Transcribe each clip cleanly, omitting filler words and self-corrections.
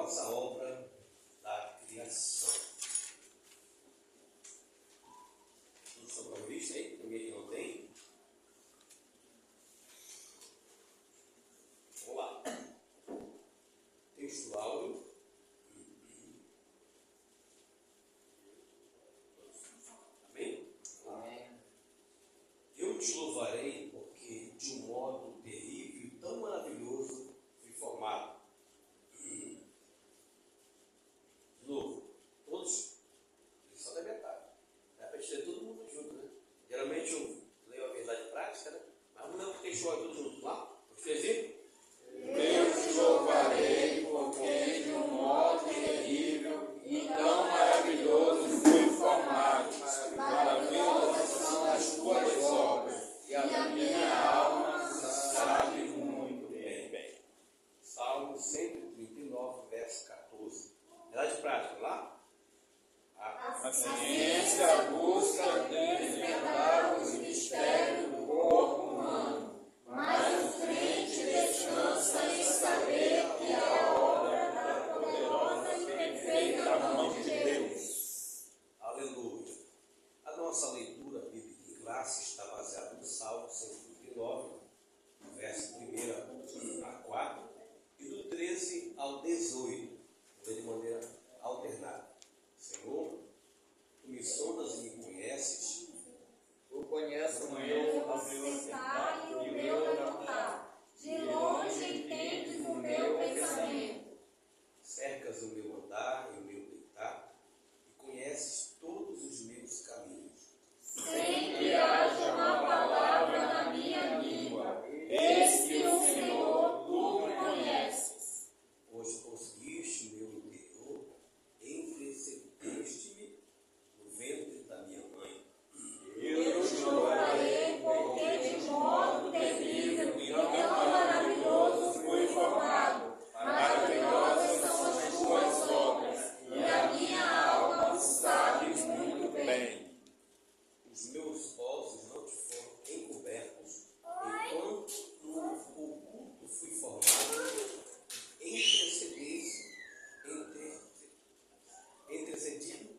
maravilhosa obra da criação. Tudo só para vista aí? Ninguém que não tem? Vamos lá. Texto áudio. Amém? Amém. Eu te louvarei porque de um modo terrível e tão maravilhoso fui formado. De novo, todos, só da metade. Dá para ter todo mundo junto, né? Geralmente eu leio a verdade prática, né? Mas vamos ler o texto áudio tudo junto lá. Vocês Eu te louvarei porque de um modo terrível e tão maravilhoso fui formado. Maravilhosas são as tuas obras, e a minha alma sabe muito bem. Salmo 139, verso 14. Verdade prática, lá? A ciência busca desvendar os mistérios do corpo humano, mas o crente descansa em saber que a obra da poderosa e perfeita mão de Deus. Aleluia. A nossa leitura bíblica em classe está baseada no Salmo 139, verso 1 a 4, e do 13 ao 18, de maneira alternada. Senhor, tu me sondas e me conheces. Tu conheces o meu pensar e o meu levantar. De longe entendes o meu pensamento. Cercas o meu andar e o meu deitar, e conheces todos os meus caminhos. Sem que haja uma palavra na minha língua, eis que o Senhor tu me conheces. Pois conseguiste o meu interior, entrecedeste-me no ventre da minha mãe. Eu te louvarei porque de modo terrível e tão maravilhoso fui formado. Maravilhosas são as tuas obras, e a minha alma sabe muito bem. Os meus ossos não te foram encobertos, enquanto no oculto fui formado, entrecedido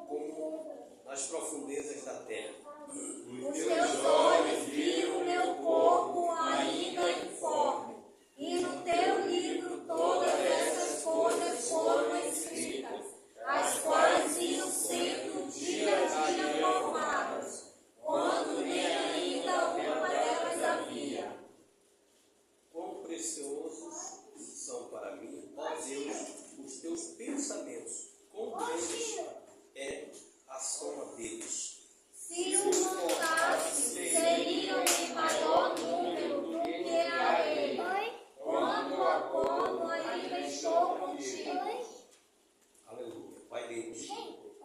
como nas profundezas da terra. Os teus olhos viram o meu corpo ainda informe, e no teu livro todas essas coisas foram escritas, as quais iam sendo dia a dia formadas, quando nem ainda alguma delas havia. Quão preciosos são para mim, ó Deus, os teus pensamentos, quão grande é a soma deles. Se os contasse, seriam em maior número do que a ele. Quando a como ainda estou contigo. Aleluia. Pai bendito,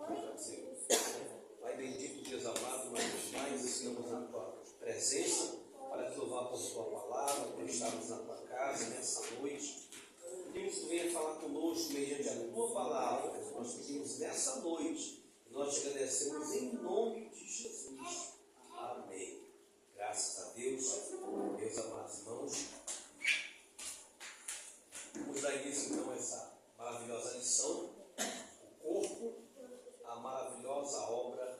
Pai bendito, Deus amado, mais estamos na tua presença para te louvar por tua palavra, por estarmos na tua casa nessa noite. Pedimos que tu venha falar conosco mediante a tua palavra. Nós pedimos nessa noite e nós te agradecemos em nome de Jesus. Amém. Graças a Deus, meus amados irmãos. Vamos dar início então a essa maravilhosa lição. O corpo, a maravilhosa obra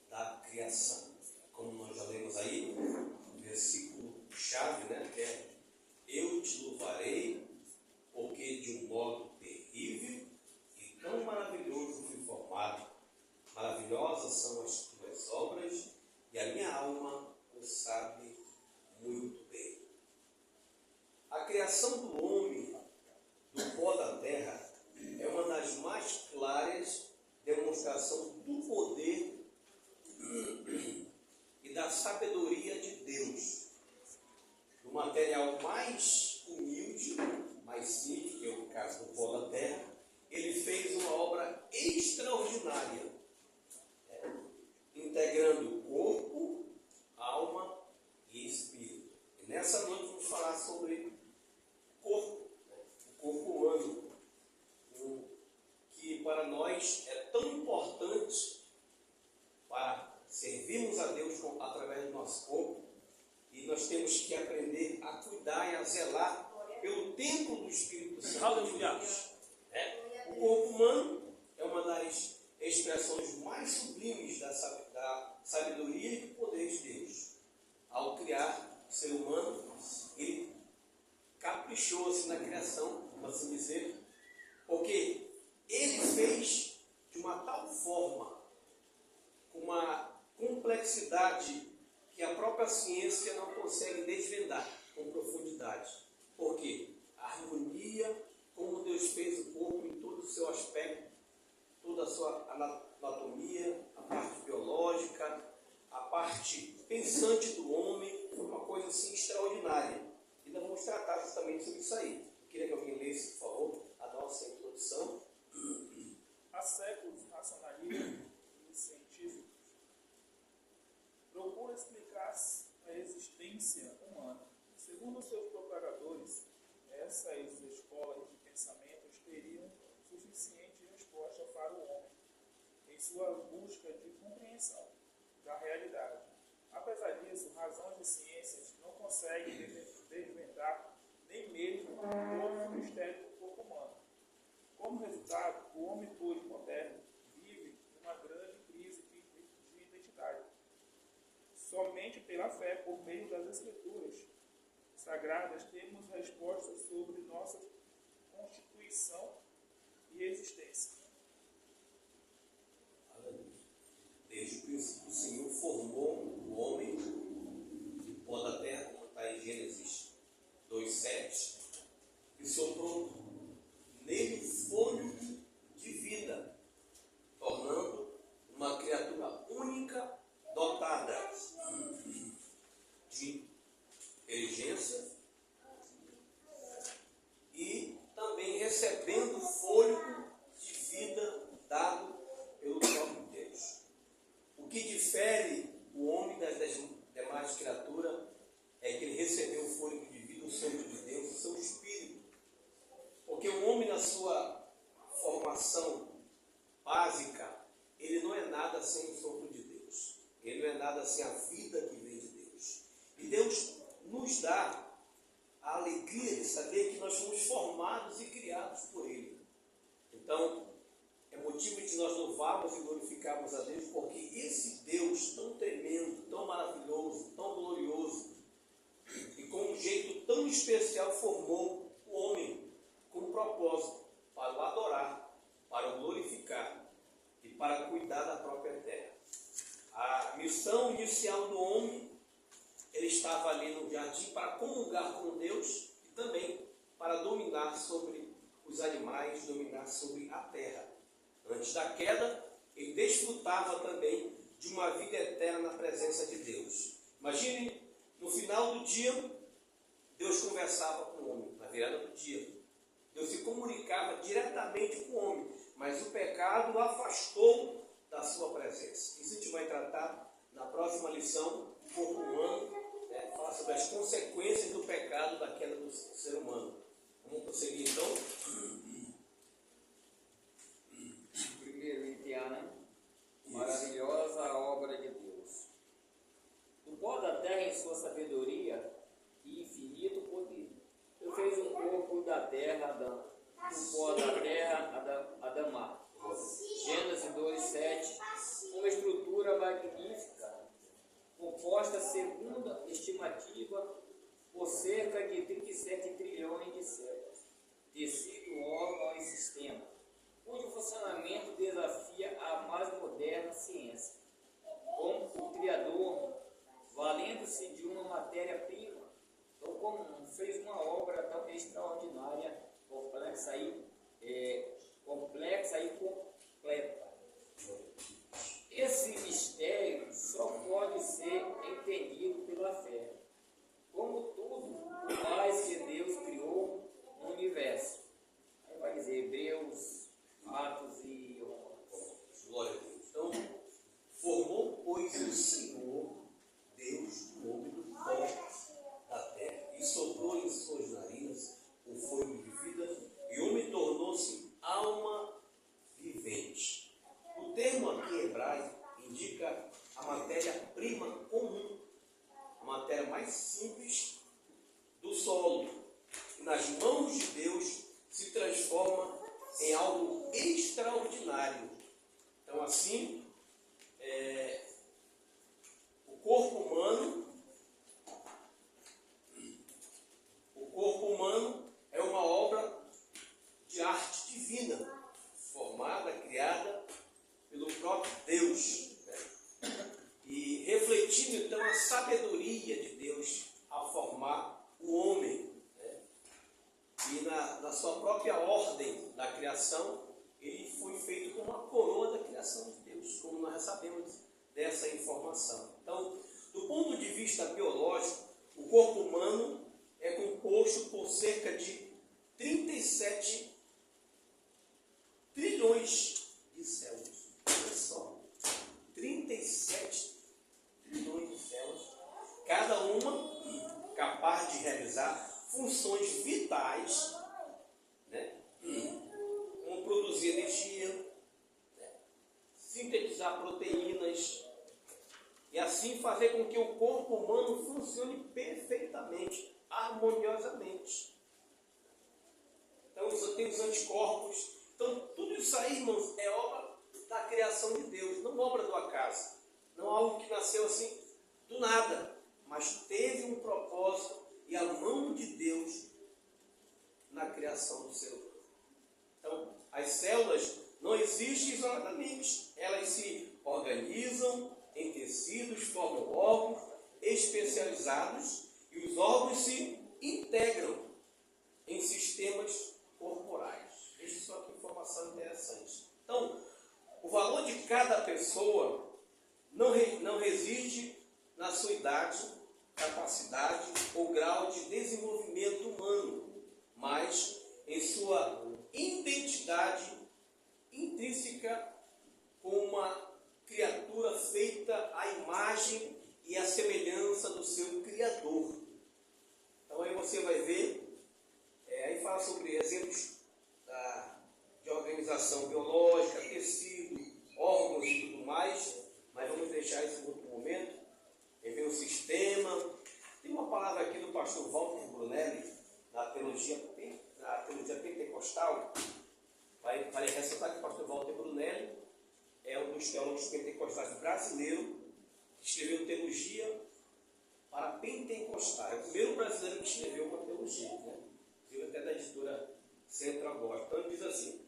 da criação. Como nós já lemos aí, o versículo chave, né, que é: eu te louvarei, porque de um modo terrível e tão maravilhoso fui formado. Maravilhosas são as tuas obras, e a minha alma o sabe muito bem. A criação do homem do pó da terra é uma das mais claras demonstrações do poder e da sabedoria de Deus. Do material mais humilde, mais simples, que é o caso do pó da terra, ele fez uma obra extraordinária, integrando corpo, alma e espírito. E nessa noite vamos falar sobre corpo, o corpo humano, que para nós é tão importante para servirmos a Deus através do nosso corpo, e nós temos que aprender a cuidar e a zelar pelo templo do Espírito Santo de Deus. né? O corpo humano é uma das expressões mais sublimes da sabedoria e do poder de Deus. Ao criar o ser humano, ele caprichou-se na criação, vamos assim dizer, porque ele fez de uma tal forma, com uma complexidade que a própria ciência não consegue desvendar com profundidade. Por quê? A harmonia, como Deus fez o corpo em todo o seu aspecto, toda a sua anatomia, a parte biológica, a parte pensante do homem, foi uma coisa assim extraordinária. E nós vamos tratar justamente sobre isso aí. Eu queria que alguém lesse, por favor, a nossa introdução. Há séculos, racionalistas e científicos procuram explicar a existência humana. Segundo seus propagadores, essas escolas de pensamento teriam suficiente resposta para o homem em sua busca de compreensão da realidade. Apesar disso, razões e ciências não conseguem desvendar nem mesmo todo o mistério do corpo humano. Como resultado, o homem hoje moderno vive uma grande crise de identidade. Somente pela fé, por meio das Escrituras sagradas, temos respostas sobre nossa constituição e existência. Desde o princípio, o Senhor formou o homem do pó da terra, como está em Gênesis 2:7, e soprou nele fôlego de vida, tornando uma criatura única, dotada de inteligência e também recebendo fôlego de vida dado pelo próprio Deus. O que difere o homem das demais criaturas é que ele recebeu o fôlego de vida, o Santo de Deus, o seu espírito. Porque o homem, na sua formação básica, ele não é nada sem o sopro de Deus. Ele não é nada sem a vida que vem de Deus. E Deus nos dá a alegria de saber que nós fomos formados e criados por Ele. Então, é motivo de nós louvarmos e glorificarmos a Deus, porque esse Deus tão tremendo, tão maravilhoso, tão glorioso, e com um jeito tão especial formou o homem com um propósito, para o adorar, para o glorificar e para cuidar da própria terra. A missão inicial do homem, ele estava ali no jardim para comungar com Deus e também para dominar sobre os animais, dominar sobre a terra. Antes da queda, ele desfrutava também de uma vida eterna na presença de Deus. Imagine, no final do dia, Deus conversava com o homem, na virada do dia. Deus se comunicava diretamente com o homem, mas o pecado o afastou da sua presença. Isso a gente vai tratar na próxima lição, o corpo humano, falar sobre as consequências do pecado da queda do ser humano. Vamos prosseguir então. Primeiro, Indiana, maravilhosa obra de Deus. Do pó da terra em sua sabedoria e infinito poder. Eu fiz um corpo da terra, do pó da terra, Adamar. Gênesis 2:7. Uma estrutura magnífica, composta segundo a estimativa por cerca de 37 trilhões de células, tecido, órgão e sistema, cujo funcionamento desafia a mais moderna ciência. Como o Criador, valendo-se de uma matéria-prima, tão comum, fez uma obra tão extraordinária, complexa e completa. Esse mistério só pode ser entendido pela fé. Como tudo mais que Deus criou no universo. Aí vai dizer Hebreus, Atos e Romanos. Glória a Deus. Então, formou, pois, o Senhor, Deus, o homem do pó da terra, e soprou em suas narinas o fôlego de vida, e o homem tornou-se alma vivente. O termo aqui hebraico indica a matéria-prima comum, a matéria mais simples do solo, que nas mãos de Deus se transforma em algo extraordinário. Então, assim, o corpo humano é uma obra de arte divina, formada, criada pelo próprio Deus, né? E refletindo então a sabedoria de Deus ao formar o homem, né? E na sua própria ordem da criação, ele foi feito como uma coroa da criação de Deus, como nós já sabemos dessa informação. Então, do ponto de vista biológico, o corpo humano é composto por cerca de 37 trilhões de células. Olha só, 37 trilhões de células, cada uma capaz de realizar funções vitais, né? Como produzir energia, né? Sintetizar proteínas, e assim fazer com que o corpo humano funcione perfeitamente, harmoniosamente. Então, tem os anticorpos. Então, tudo isso aí, irmãos, é obra da criação de Deus, não obra do acaso. Não é algo que nasceu assim do nada, mas teve um propósito e a mão de Deus na criação do ser humano. Então, as células não existem isoladamente, elas se organizam em tecidos, formam órgãos especializados e os órgãos se integram em sistemas corporais. Isso só que informação interessante. Então, o valor de cada pessoa não reside na sua idade, capacidade ou grau de desenvolvimento humano, mas em sua identidade intrínseca como uma criatura feita à imagem e à semelhança do seu Criador. Então aí você vai ver, aí fala sobre exemplos de organização biológica, tecido, órgãos e tudo mais, mas vamos deixar isso em outro momento. Aí vem o sistema. Tem uma palavra aqui do pastor Walter Brunelli, na teologia pentecostal, vai ressaltar que o pastor Walter Brunelli é um dos teólogos pentecostais brasileiros que escreveu teologia para pentecostais. É o primeiro brasileiro que escreveu uma teologia, né? Até da editora Central Gospel. Então ele diz assim: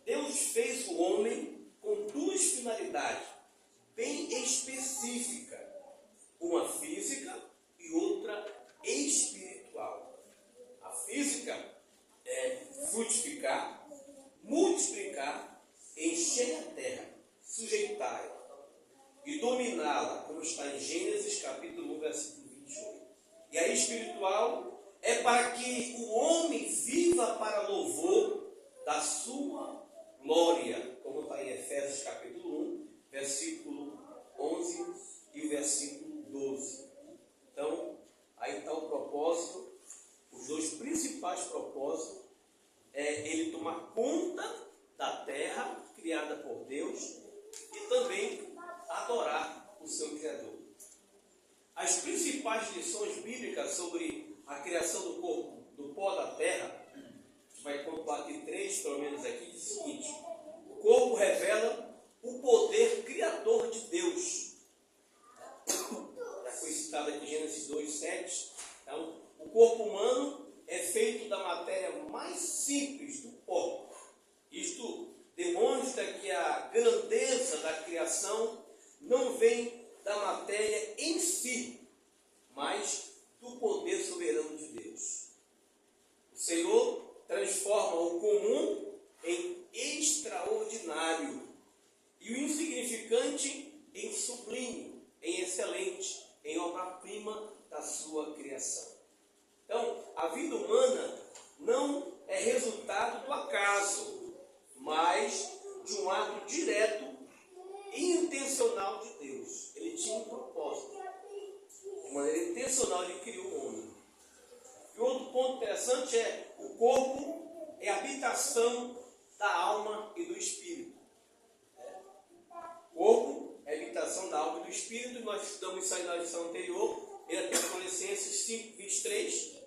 Deus fez o homem com duas finalidades bem específicas, uma física e outra espiritual. A física é frutificar, multiplicar, encher a terra, sujeitá-la e dominá-la, como está em Gênesis capítulo 1, versículo 28. E a espiritual é para que o homem viva para louvor da sua glória, como está em Efésios capítulo 1, versículo 11 e o versículo 12. Então, aí está o propósito, os dois principais propósitos é ele tomar conta da terra criada por Deus e também adorar o seu Criador. As principais lições bíblicas sobre a criação do corpo, do pó da terra, a gente vai compartilhar três, pelo menos aqui, diz o seguinte: o corpo revela o poder criador de Deus. Já foi citado aqui Gênesis 2:7. Então, o corpo humano é feito da matéria mais simples, do pó. Isto demonstra que a grandeza da criação não vem da matéria em si, mas do poder soberano de Deus. O Senhor transforma o comum em extraordinário e o insignificante em sublime, em excelente, em obra-prima da sua criação. Então, a vida humana não é resultado do acaso, mas de um ato direto e intencional de Deus. Ele tinha um propósito. De maneira intencional, ele criou o homem. E outro ponto interessante é: o corpo é a habitação da alma e do espírito. O corpo é a habitação da alma e do espírito. Nós estudamos isso aí na lição anterior, em Tessalonicenses 5:23.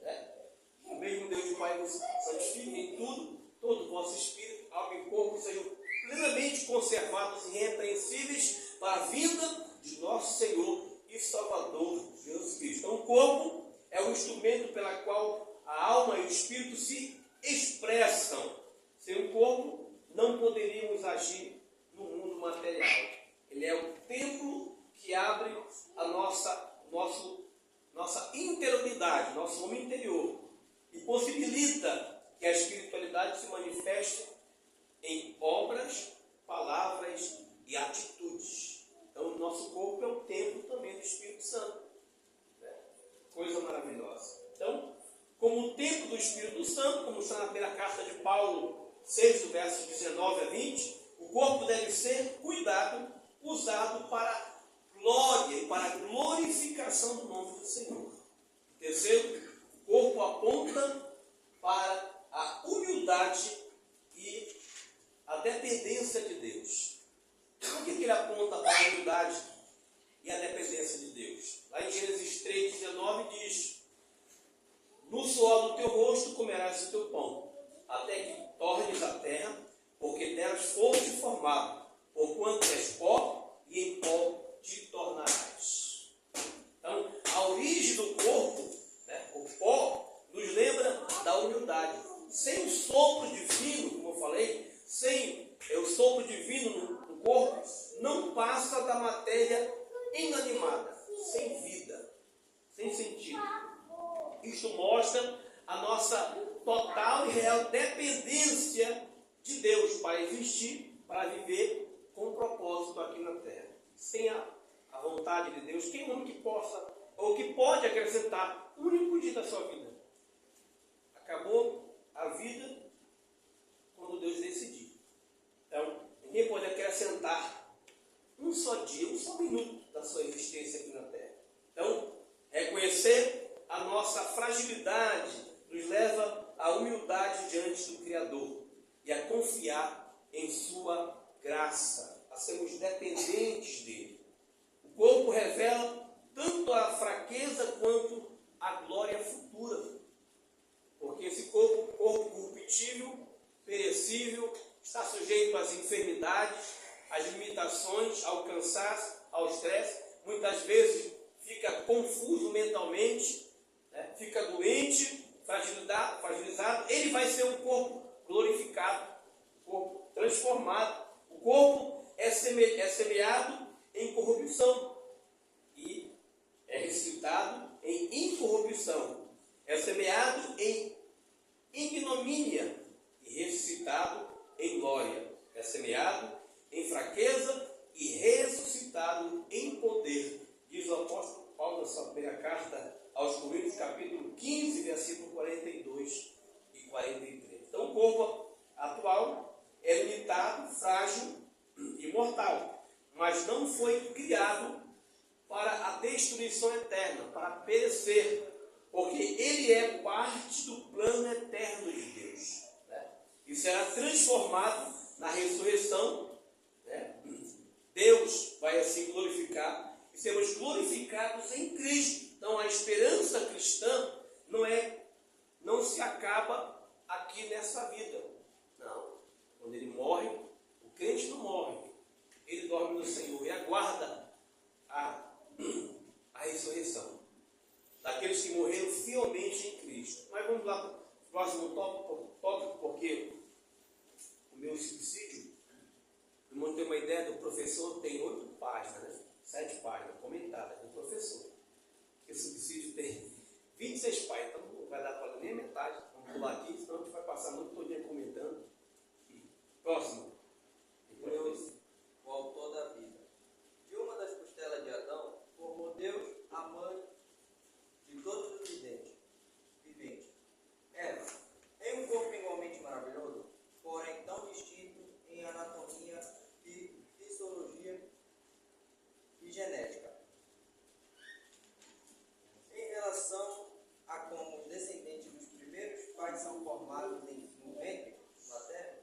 O mesmo Deus e Pai nos santifica em tudo, todo o vosso espírito, alma e corpo sejam plenamente conservados e irrepreensíveis para a vinda de nosso Senhor e Salvador Jesus Cristo. Então, o corpo é o instrumento pela qual a alma e o espírito se expressam. Sem o corpo, não poderíamos agir no mundo material. Ele é o templo que abre a nossa interioridade, nosso homem interior, e possibilita que a espiritualidade se manifeste em obras, palavras e atitudes. Então, o nosso corpo é o templo também do Espírito Santo. Coisa maravilhosa. Então, como o templo do Espírito Santo, como está na primeira carta de Paulo 6, do verso 19 a 20, o corpo deve ser cuidado, usado para glória e para a glorificação do nome do Senhor. Terceiro, o corpo aponta para a humildade e a dependência de Deus. Por que ele aponta para a humildade e a dependência de Deus? Lá em Gênesis 3,19 diz: no suor do teu rosto comerás o teu pão, até que tornes a terra, porque delas foste formado, porquanto és pó, e em pó te tornarás. Então, a origem do corpo, o pó, nos lembra da humildade. Sem o sopro divino, como eu falei, sem o sopro divino no corpo, não passa da matéria inanimada, sem vida, sem sentido. Isto mostra a nossa total e real dependência de Deus para existir, para viver com propósito aqui na terra. Sem a vontade de Deus, quem não que possa, ou que pode acrescentar um único dia da sua vida? Acabou a vida quando Deus decidir. Então, ninguém pode acrescentar um só dia, um só minuto da sua existência aqui na terra. Então, reconhecer a nossa fragilidade nos leva à humildade diante do Criador e a confiar em sua graça, a sermos dependentes dele. O corpo revela tanto a fraqueza quanto a glória futura, porque esse corpo corruptível, perecível, está sujeito às enfermidades, às limitações, ao cansaço, ao estresse, muitas vezes fica confuso mentalmente, fica doente, fragilizado. Ele vai ser um corpo glorificado, um corpo transformado. O corpo é semeado em corrupção e é ressuscitado em incorrupção. É semeado em ignomínia e ressuscitado em glória. É semeado em fraqueza e ressuscitado em poder. Diz o apóstolo Paulo na sua primeira carta aos Coríntios, capítulo 15, versículo 42 e 43. Então, o corpo atual é limitado, frágil e mortal, mas não foi criado para a destruição eterna, para perecer, porque ele é parte do plano eterno de Deus. E será transformado na ressurreição. Deus vai assim glorificar e sermos glorificados em Cristo. Então, a esperança cristã não se acaba aqui nessa vida. Não. Quando ele morre, o crente não morre. Ele dorme no Senhor e aguarda a ressurreição daqueles que morreram fielmente em Cristo. Mas vamos lá para o próximo tópico, porque o meu subsídio, para o mundo ter uma ideia, do professor tem 8 páginas, 7 páginas comentadas do professor. O subsídio tem 26 páginas, então não vai dar para nem a metade. Vamos pular aqui, senão a gente vai passar muito todo dia comentando. Próximo. O autor da vida. De uma das costelas de Adão, formou Deus a mãe de todos os viventes. Eva, em um corpo igualmente maravilhoso, porém tão distinto em anatomia e fisiologia e genética. Em relação a como os descendentes dos primeiros pais são formados no ventre materno,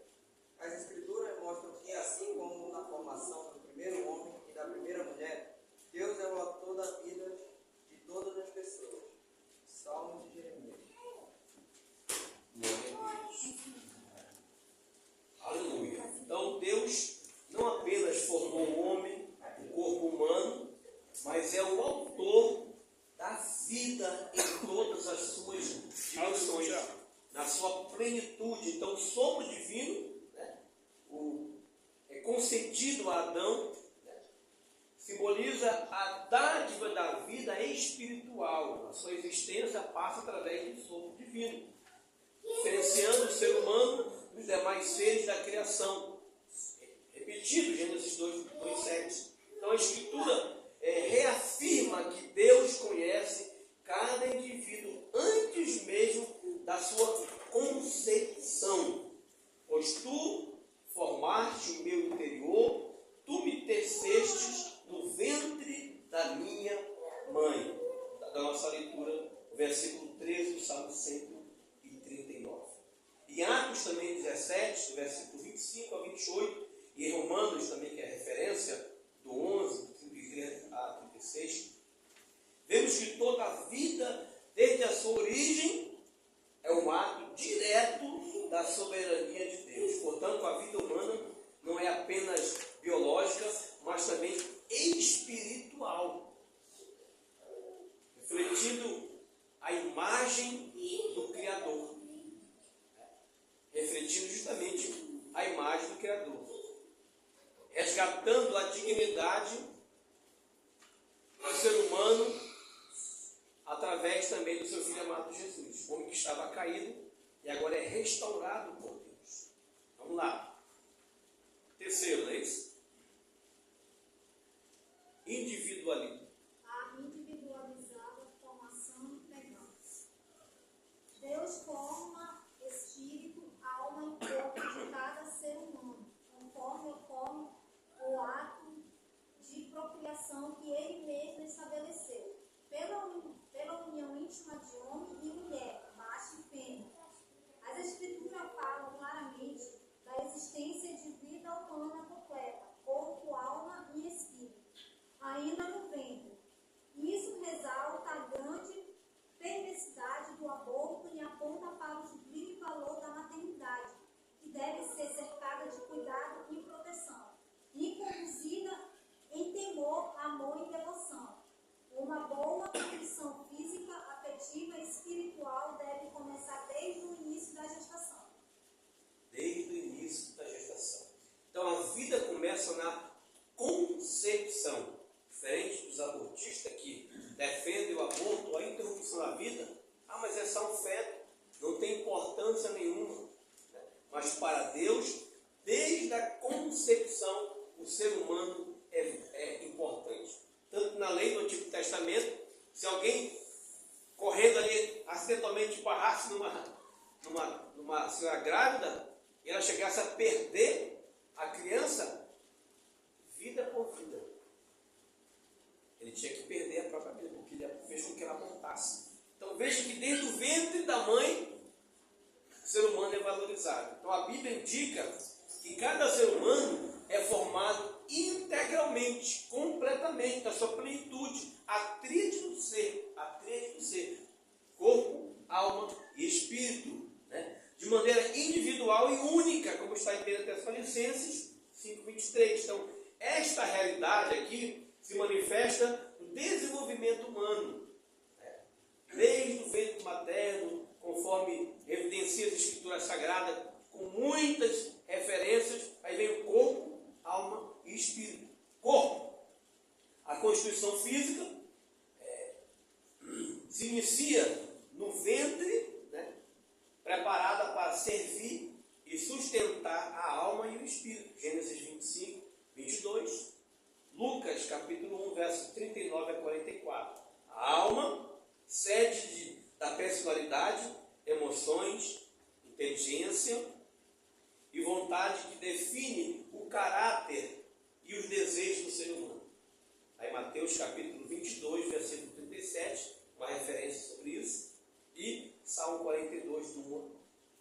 as escrituras mostram que, assim como na formação do primeiro homem e da primeira mulher, Deus é o autor da vida de todas as pessoas. Salmos de Jeremias. plenitude. Então, o sopro divino, né, é concedido a Adão, né, simboliza a dádiva da vida espiritual. A sua existência passa através do sopro divino, diferenciando o ser humano dos demais seres da criação. Repetido, Gênesis 2:7. Então, a Escritura reafirma que Deus conhece cada indivíduo antes mesmo da sua concepção. Pois tu formaste o meu interior, tu me tecestes no ventre da minha mãe. Da nossa leitura, o versículo 13 do Salmo 139. Em Atos também 17, do versículo 25 a 28, e em Romanos também, que é a referência, do 11, 33 a 36, vemos que toda a vida, desde a sua origem, é um ato direto da soberania de Deus. Portanto, a vida humana não é apenas biológica, mas também espiritual, refletindo a imagem do Criador, refletindo justamente a imagem do Criador, resgatando a dignidade do ser humano através também do seu Filho amado Jesus, homem que estava caído e agora é restaurado por Deus. Vamos lá. Terceiro, não é isso? Individualismo. A individualizada formação integral. Deus forma espírito, alma e corpo de cada ser humano, conforme ocorre o ato de procriação que ele mesmo estabeleceu, pela união íntima de homem e mulher, macho e fêmea. As Escrituras falam claramente da existência de vida humana completa, corpo, alma e espírito, ainda no ventre. Isso resalta a grande perversidade do aborto e aponta para o sublime valor da maternidade, que deve ser cercada de cuidado e proteção, e conduzida em temor, amor e devoção. Uma boa condição física, afetiva e espiritual deve começar desde o início da gestação. Desde o início da gestação. Então, a vida começa na concepção. Diferente dos abortistas que defendem o aborto ou a interrupção da vida. Ah, mas é só um feto, não tem importância nenhuma. Mas para Deus, desde a concepção, o ser humano é importante. Tanto na lei do Antigo Testamento, se alguém correndo ali acidentalmente esbarrasse numa senhora grávida e ela chegasse a perder a criança, vida por vida, ele tinha que perder a própria vida, porque ele fez com que ela abortasse. Então veja que desde o ventre da mãe, o ser humano é valorizado. Então a Bíblia indica que cada ser humano é formado integralmente, completamente, da sua plenitude, a tríade do ser, corpo, alma e espírito, né? De maneira individual e única, como está em 1 Tessalonicenses 5:23. Então, esta realidade aqui se manifesta no desenvolvimento humano, né? Desde o ventre materno, conforme evidencia as Escrituras Sagradas, com muitas referências, aí vem o corpo, alma e espírito. Corpo, a constituição física se inicia no ventre, né, preparada para servir e sustentar a alma e o espírito. Gênesis 25, 22. Lucas, capítulo 1, verso 39 a 44. A alma, sede da personalidade, emoções, inteligência e vontade que define o caráter e os desejos do ser humano. Aí Mateus capítulo 22, versículo 37, uma referência sobre isso. E Salmo 42, do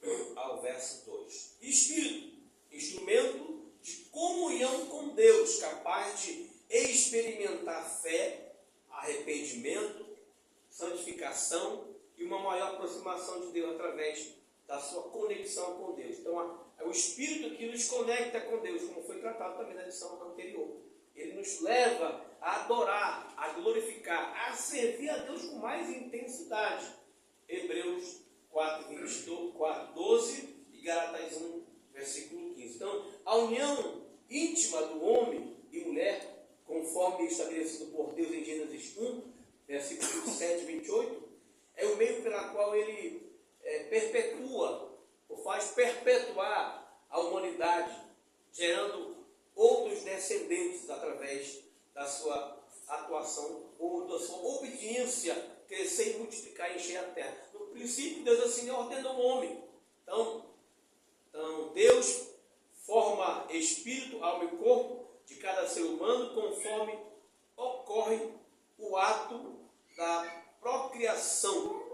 1 ao verso 2. Espírito, instrumento de comunhão com Deus, capaz de experimentar fé, arrependimento, santificação e uma maior aproximação de Deus através da sua conexão com Deus. Então, é o Espírito que nos conecta com Deus, como foi tratado também na lição anterior. Ele nos leva a adorar, a glorificar, a servir a Deus com mais intensidade. Hebreus 4:12 e Gálatas 1, versículo 15. Então, a união íntima do homem e mulher, conforme estabelecido por Deus em Gênesis 1, versículo 27 e 28, é o meio pela qual ele perpetua, ou faz perpetuar a humanidade, gerando outros descendentes através da sua atuação ou da sua obediência, crescer e multiplicar e encher a terra. No princípio, Deus assim ordenou o homem. Então, Deus forma espírito, alma e corpo de cada ser humano conforme ocorre o ato da procriação.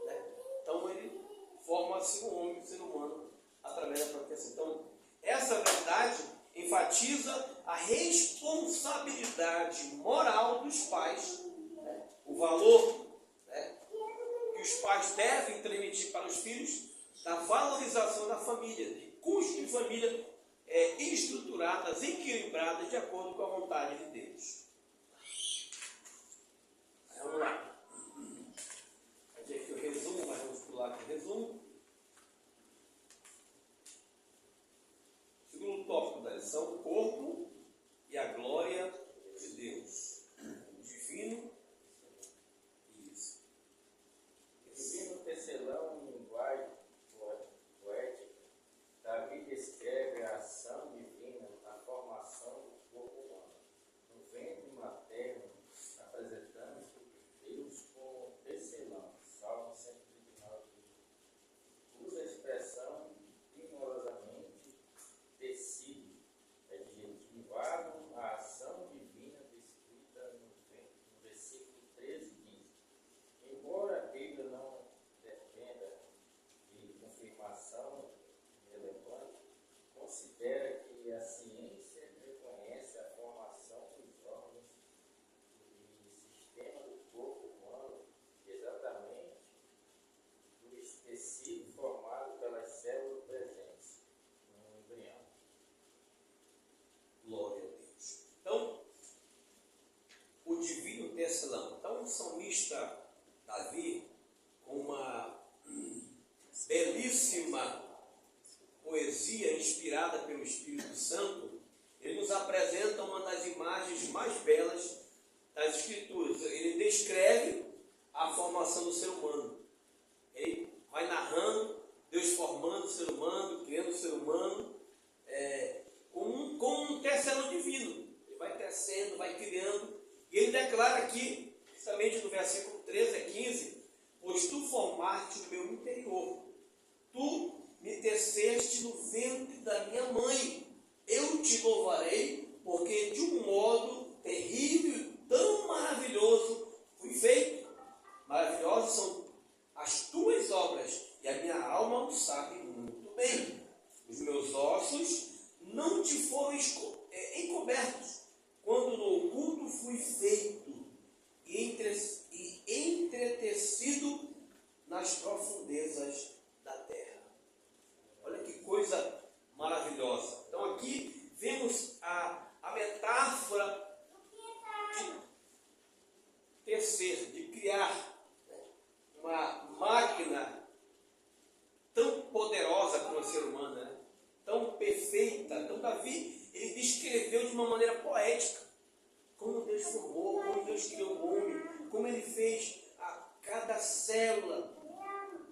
Né? Então, ele forma assim o homem, o ser humano, através da procriação. Então, essa verdade enfatiza a responsabilidade moral dos pais, né? O valor, né, que os pais devem transmitir para os filhos, da valorização da família, de construir família estruturadas, equilibradas, de acordo com a vontade de Deus. Aí, vamos lá. Aqui é o resumo, mas vamos pular aqui o resumo. Segundo tópico da lição, o corpo e a glória de Deus. O divino e isso. Escrevendo tecelão em linguagem poética, Davi descreve a ação divina na formação do corpo humano. No ventre materno, apresentando Deus como tecelão. Salmo 139. Usa a expressão primorosamente tecido, adjetivado a ação divina descrita no versículo 13 e 15. Embora a Bíblia não dependa de confirmação relevante, considera que a ciência reconhece a formação dos órgãos e sistema do corpo humano exatamente do tecido formado pelas células presentes no embrião. Glória a Deus. Então, o divino tecelão. Então, o salmista Davi, com uma belíssima poesia inspirada pelo Espírito Santo, ele nos apresenta uma das imagens mais belas das Escrituras. Ele descreve a formação do ser humano. Ele vai narrando Deus formando o ser humano, criando o ser humano, como um tecelão divino. Ele vai tecendo, vai criando, e ele declara aqui, justamente no versículo 13 a 15, pois tu formaste o meu interior, tu me teceste no ventre da minha mãe, eu te louvarei, porque de um modo terrível e tão maravilhoso fui feito. Maravilhosas são as tuas obras, e a minha alma o sabe muito bem. Os meus ossos não te foram encobertos, quando no oculto fui feito e entretecido nas profundezas da terra. Olha que coisa maravilhosa. Então aqui vemos a metáfora de tecer, de criar, né, uma máquina tão poderosa como o ser humano, né? Tão perfeita. Então Davi, ele descreveu de uma maneira poética como Deus formou, como Deus criou o homem, como ele fez a cada célula,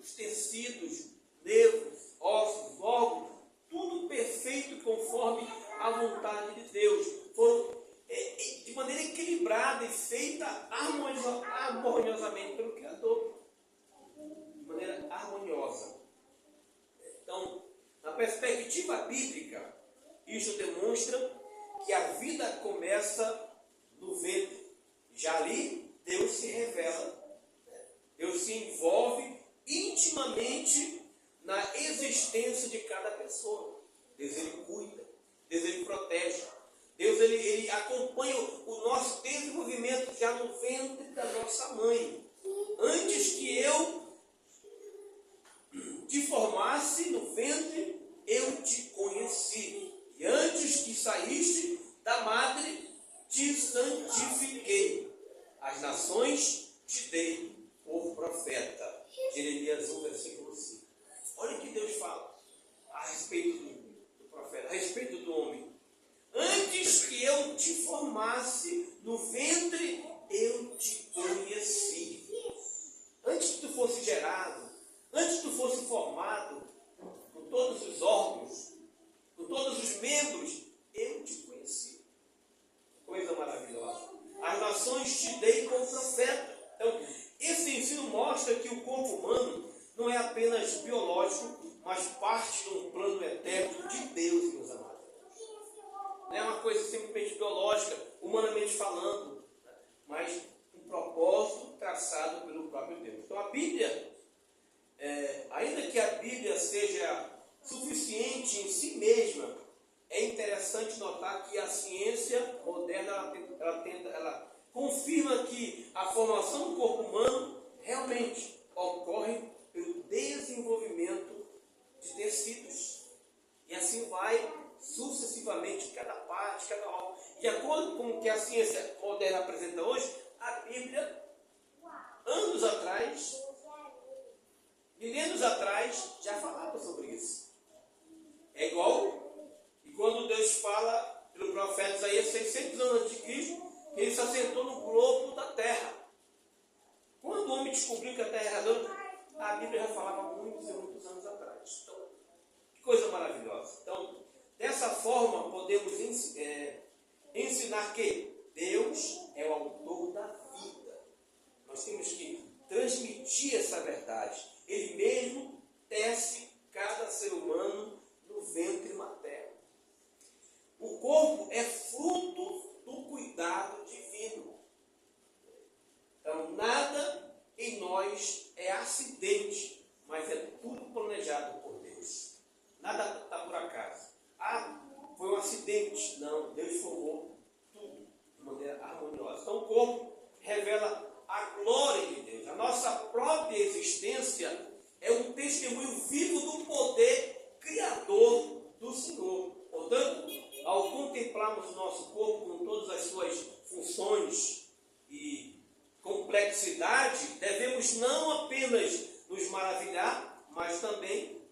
os tecidos, nervos, ossos, órgãos, tudo perfeito conforme a vontade de Deus. Foram de maneira equilibrada e feita harmoniosamente pelo Criador. De maneira harmoniosa. Então, na perspectiva bíblica, isso demonstra que a vida começa no ventre. Já ali, Deus se revela, Deus se envolve intimamente na existência de cada pessoa. Deus, ele cuida, Deus, ele protege. Deus, ele acompanha o nosso desenvolvimento já no ventre da nossa mãe. Antes que eu te formasse no ventre, eu te conheci. E antes que saíste da madre, te santifiquei. As nações te dei por profeta. Jeremias 1, versículo 5. mas parte de um plano eterno de Deus, meus amados. Não é uma coisa simplesmente biológica, humanamente falando, né? Mas um propósito traçado pelo próprio Deus. Então a Bíblia, ainda que a Bíblia seja suficiente em si mesma, é interessante notar que a ciência moderna ela confirma que a formação do corpo humano realmente ocorre pelo desenvolvimento de tecidos. E assim vai sucessivamente, cada parte, cada órgão. De acordo com o que a ciência moderna apresenta hoje, a Bíblia, anos atrás, milênios atrás, já falava sobre isso. É igual, e quando Deus fala pelo profeta Isaías, 600 anos antes de Cristo, ele se assentou no globo da terra. Quando o homem descobriu que a terra era redonda, a Bíblia já falava há muitos e muitos anos atrás. Então, que coisa maravilhosa. Então, dessa forma, podemos ensinar que Deus é o autor da vida. Nós temos que transmitir essa verdade. Ele mesmo tece cada ser humano no ventre materno. O corpo é fruto do cuidado divino. Então, nada em nós é acidente, mas é tudo planejado por Deus. Nada está por acaso. Foi um acidente. Não, Deus formou tudo de maneira harmoniosa. Então, o corpo revela a glória de Deus. A nossa própria existência é um testemunho vivo do poder criador do Senhor. Portanto, ao contemplarmos o nosso corpo com todas as suas funções e complexidade, devemos não apenas nos maravilhar, mas também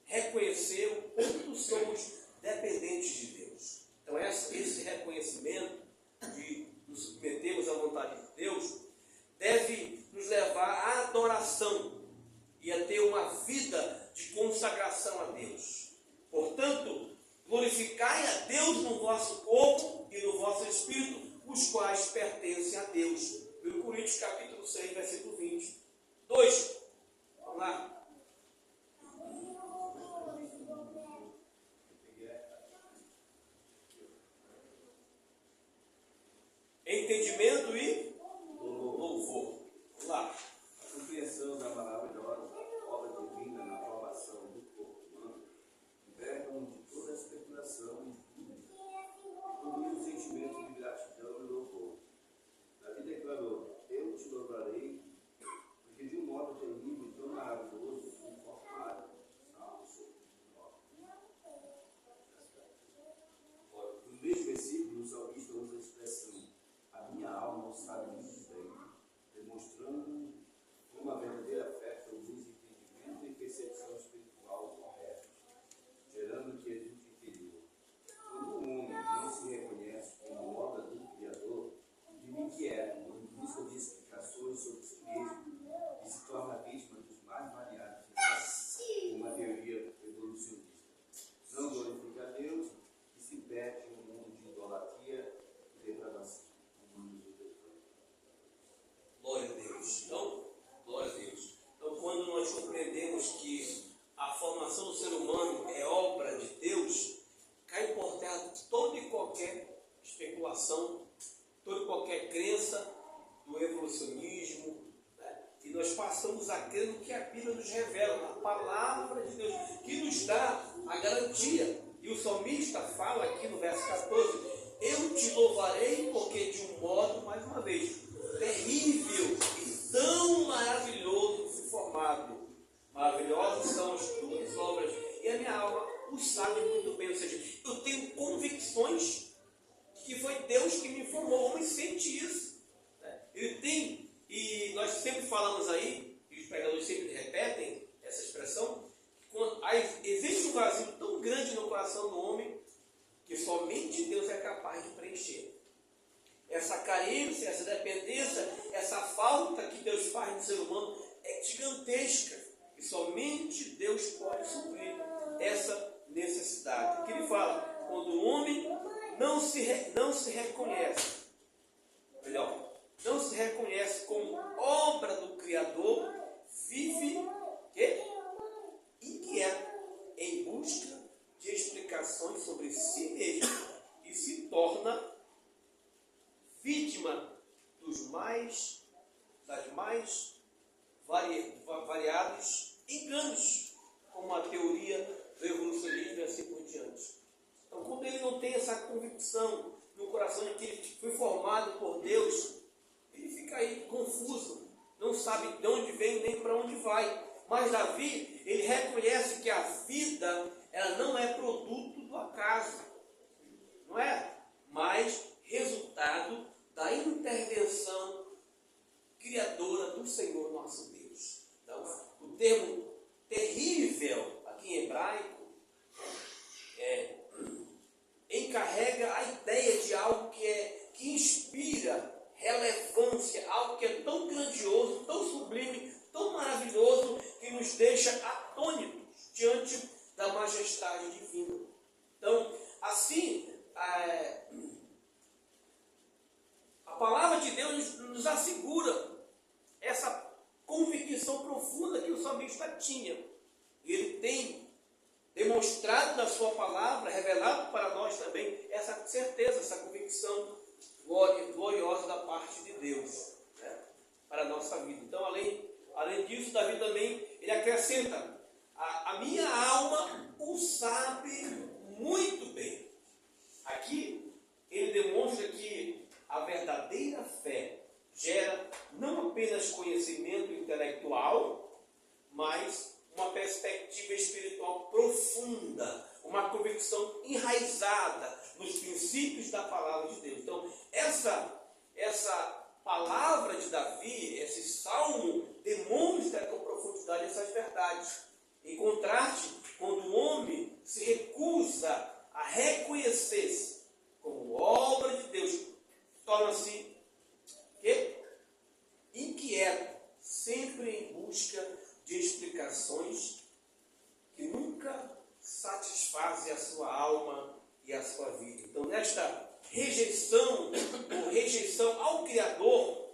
reconhecer o quanto somos dependentes de Deus. Então, esse reconhecimento de nos submetermos à vontade de Deus deve nos levar à adoração e a ter uma vida de consagração a Deus. Portanto, glorificai a Deus no vosso corpo e no vosso espírito, os quais pertencem a Deus. 1 Coríntios capítulo 6, versículo 20. 2. Vamos lá. Entendimento e louvor. Vamos lá. A compreensão da maravilhosa obra divina na formação do corpo humano envergam de toda a especulação e incluindo o sentimento de gratidão e louvor. Davi declarou: Eu te louvarei, porque de um modo terrível e tão maravilhoso fui formado. Salmo 9. No mesmo versículo, o salmista usa a expressão: A minha alma o sabe muito bem, demonstrando uma verdadeira fé produz entendimento e percepção espiritual correta, gerando quietude interior. Quando um homem não se reconhece como obra do Criador, vive inquieto, em busca de explicações sobre si mesmo, e se torna vítima dos mais variados de uma teoria evolucionista. Não glorifica a Deus e se perde em um mundo de idolatria e depravação. Glória a Deus. Então, glória a Deus. Então, quando nós compreendemos que a formação do ser humano é obra de Deus, cai por terra toda e qualquer especulação, toda e qualquer crença do evolucionismo, né? E nós passamos a crer no que a Bíblia nos revela, a palavra de Deus, que nos dá a garantia. E o salmista fala aqui no verso 14: Eu te louvarei porque de um modo, mais uma vez, terrível e tão maravilhoso fui formado. Maravilhosas são as tuas obras e a minha alma o sabe muito bem. Ou seja, eu tenho convicções que foi Deus que me formou. O homem sente isso, né? Ele tem, e nós sempre falamos aí, e os pregadores sempre repetem essa expressão, que existe um vazio tão grande no coração do homem que somente Deus é capaz de preencher. Essa carência, essa dependência, essa falta que Deus faz no ser humano é gigantesca. E somente Deus pode suprir essa necessidade. O que ele fala? Quando o homem não se reconhece, melhor, não se reconhece como obra do Criador, vive inquieto sabe de onde vem nem para onde vai. Mas Davi, ele reconhece que a vida, ela não é produto do acaso, não é? Mas resultado da intervenção criadora do Senhor nosso Deus. Então, o termo terrível, aqui em hebraico, encarrega a ideia de algo que inspira relevância, algo que é tão grandioso, tão sublime, tão maravilhoso, que nos deixa atônitos diante da majestade divina. Então, assim, a palavra de Deus nos assegura essa convicção profunda que o salmista tinha. Ele tem demonstrado na sua palavra, revelado para nós também, essa certeza, essa convicção gloriosa da parte de Deus, né, para a nossa vida. Então, além disso, Davi também, ele acrescenta, a minha alma o sabe muito bem. Aqui, ele demonstra que a verdadeira fé gera não apenas conhecimento intelectual, mas uma perspectiva espiritual profunda, uma convicção enraizada nos princípios da palavra de Deus. Então, essa palavra de Davi, esse salmo, demonstra com profundidade essas verdades. Em contraste, quando o homem se recusa a reconhecer-se como obra de Deus, torna-se inquieto, sempre em busca de explicações que nunca satisfazem a sua alma e a sua vida. Então, nesta rejeição ao Criador,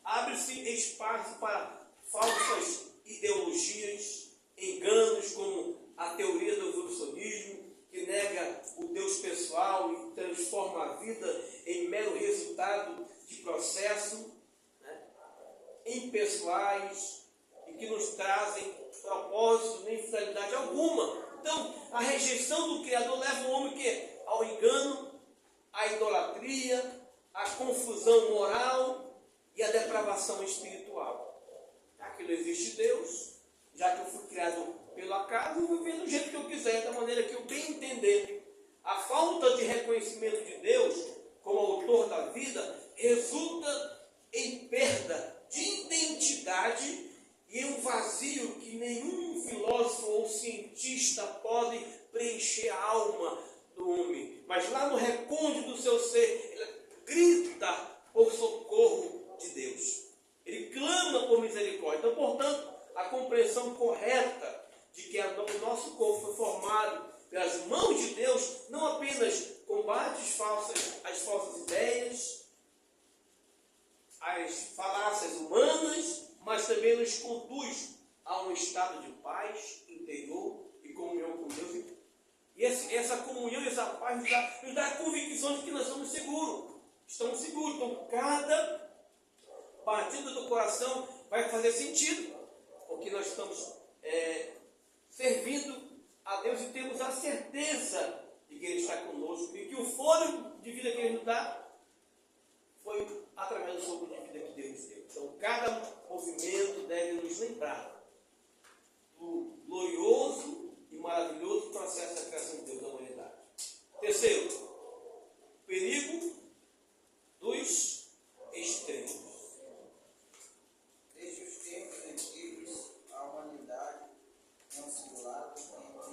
abre-se espaço para falsas ideologias, enganos como a teoria do evolucionismo, que nega o Deus pessoal e transforma a vida em mero resultado de processo, né, impessoais, e que nos trazem propósito nem finalidade alguma. Então, a rejeição do Criador leva o homem ao engano, à idolatria, à confusão moral e à depravação espiritual. Já que não existe Deus, já que eu fui criado pelo acaso, eu vou viver do jeito que eu quiser, da maneira que eu bem entender. A falta de reconhecimento de Deus como autor da vida resulta em perda de identidade e um vazio que nenhum filósofo ou cientista pode preencher a alma do homem. Mas lá no recôndito do seu ser, ele grita por socorro de Deus. Ele clama por misericórdia. Então, portanto, a compreensão correta de que o nosso corpo foi formado pelas mãos de Deus não apenas combate as falsas ideias, as falácias humanas, mas também nos conduz a um estado de paz interior e comunhão com Deus. E essa comunhão e essa paz nos dá a convicção de que nós estamos seguros. Estamos seguros. Então, cada batida do coração vai fazer sentido, porque nós estamos servindo a Deus e temos a certeza de que Ele está conosco e que o fôlego de vida que Ele nos dá foi através do sopro de vida que Deus nos deu. Então, cada movimento deve nos lembrar do glorioso e maravilhoso processo da criação de Deus da humanidade. Terceiro, perigo dos extremos. Desde os tempos antigos, a humanidade tem oscilado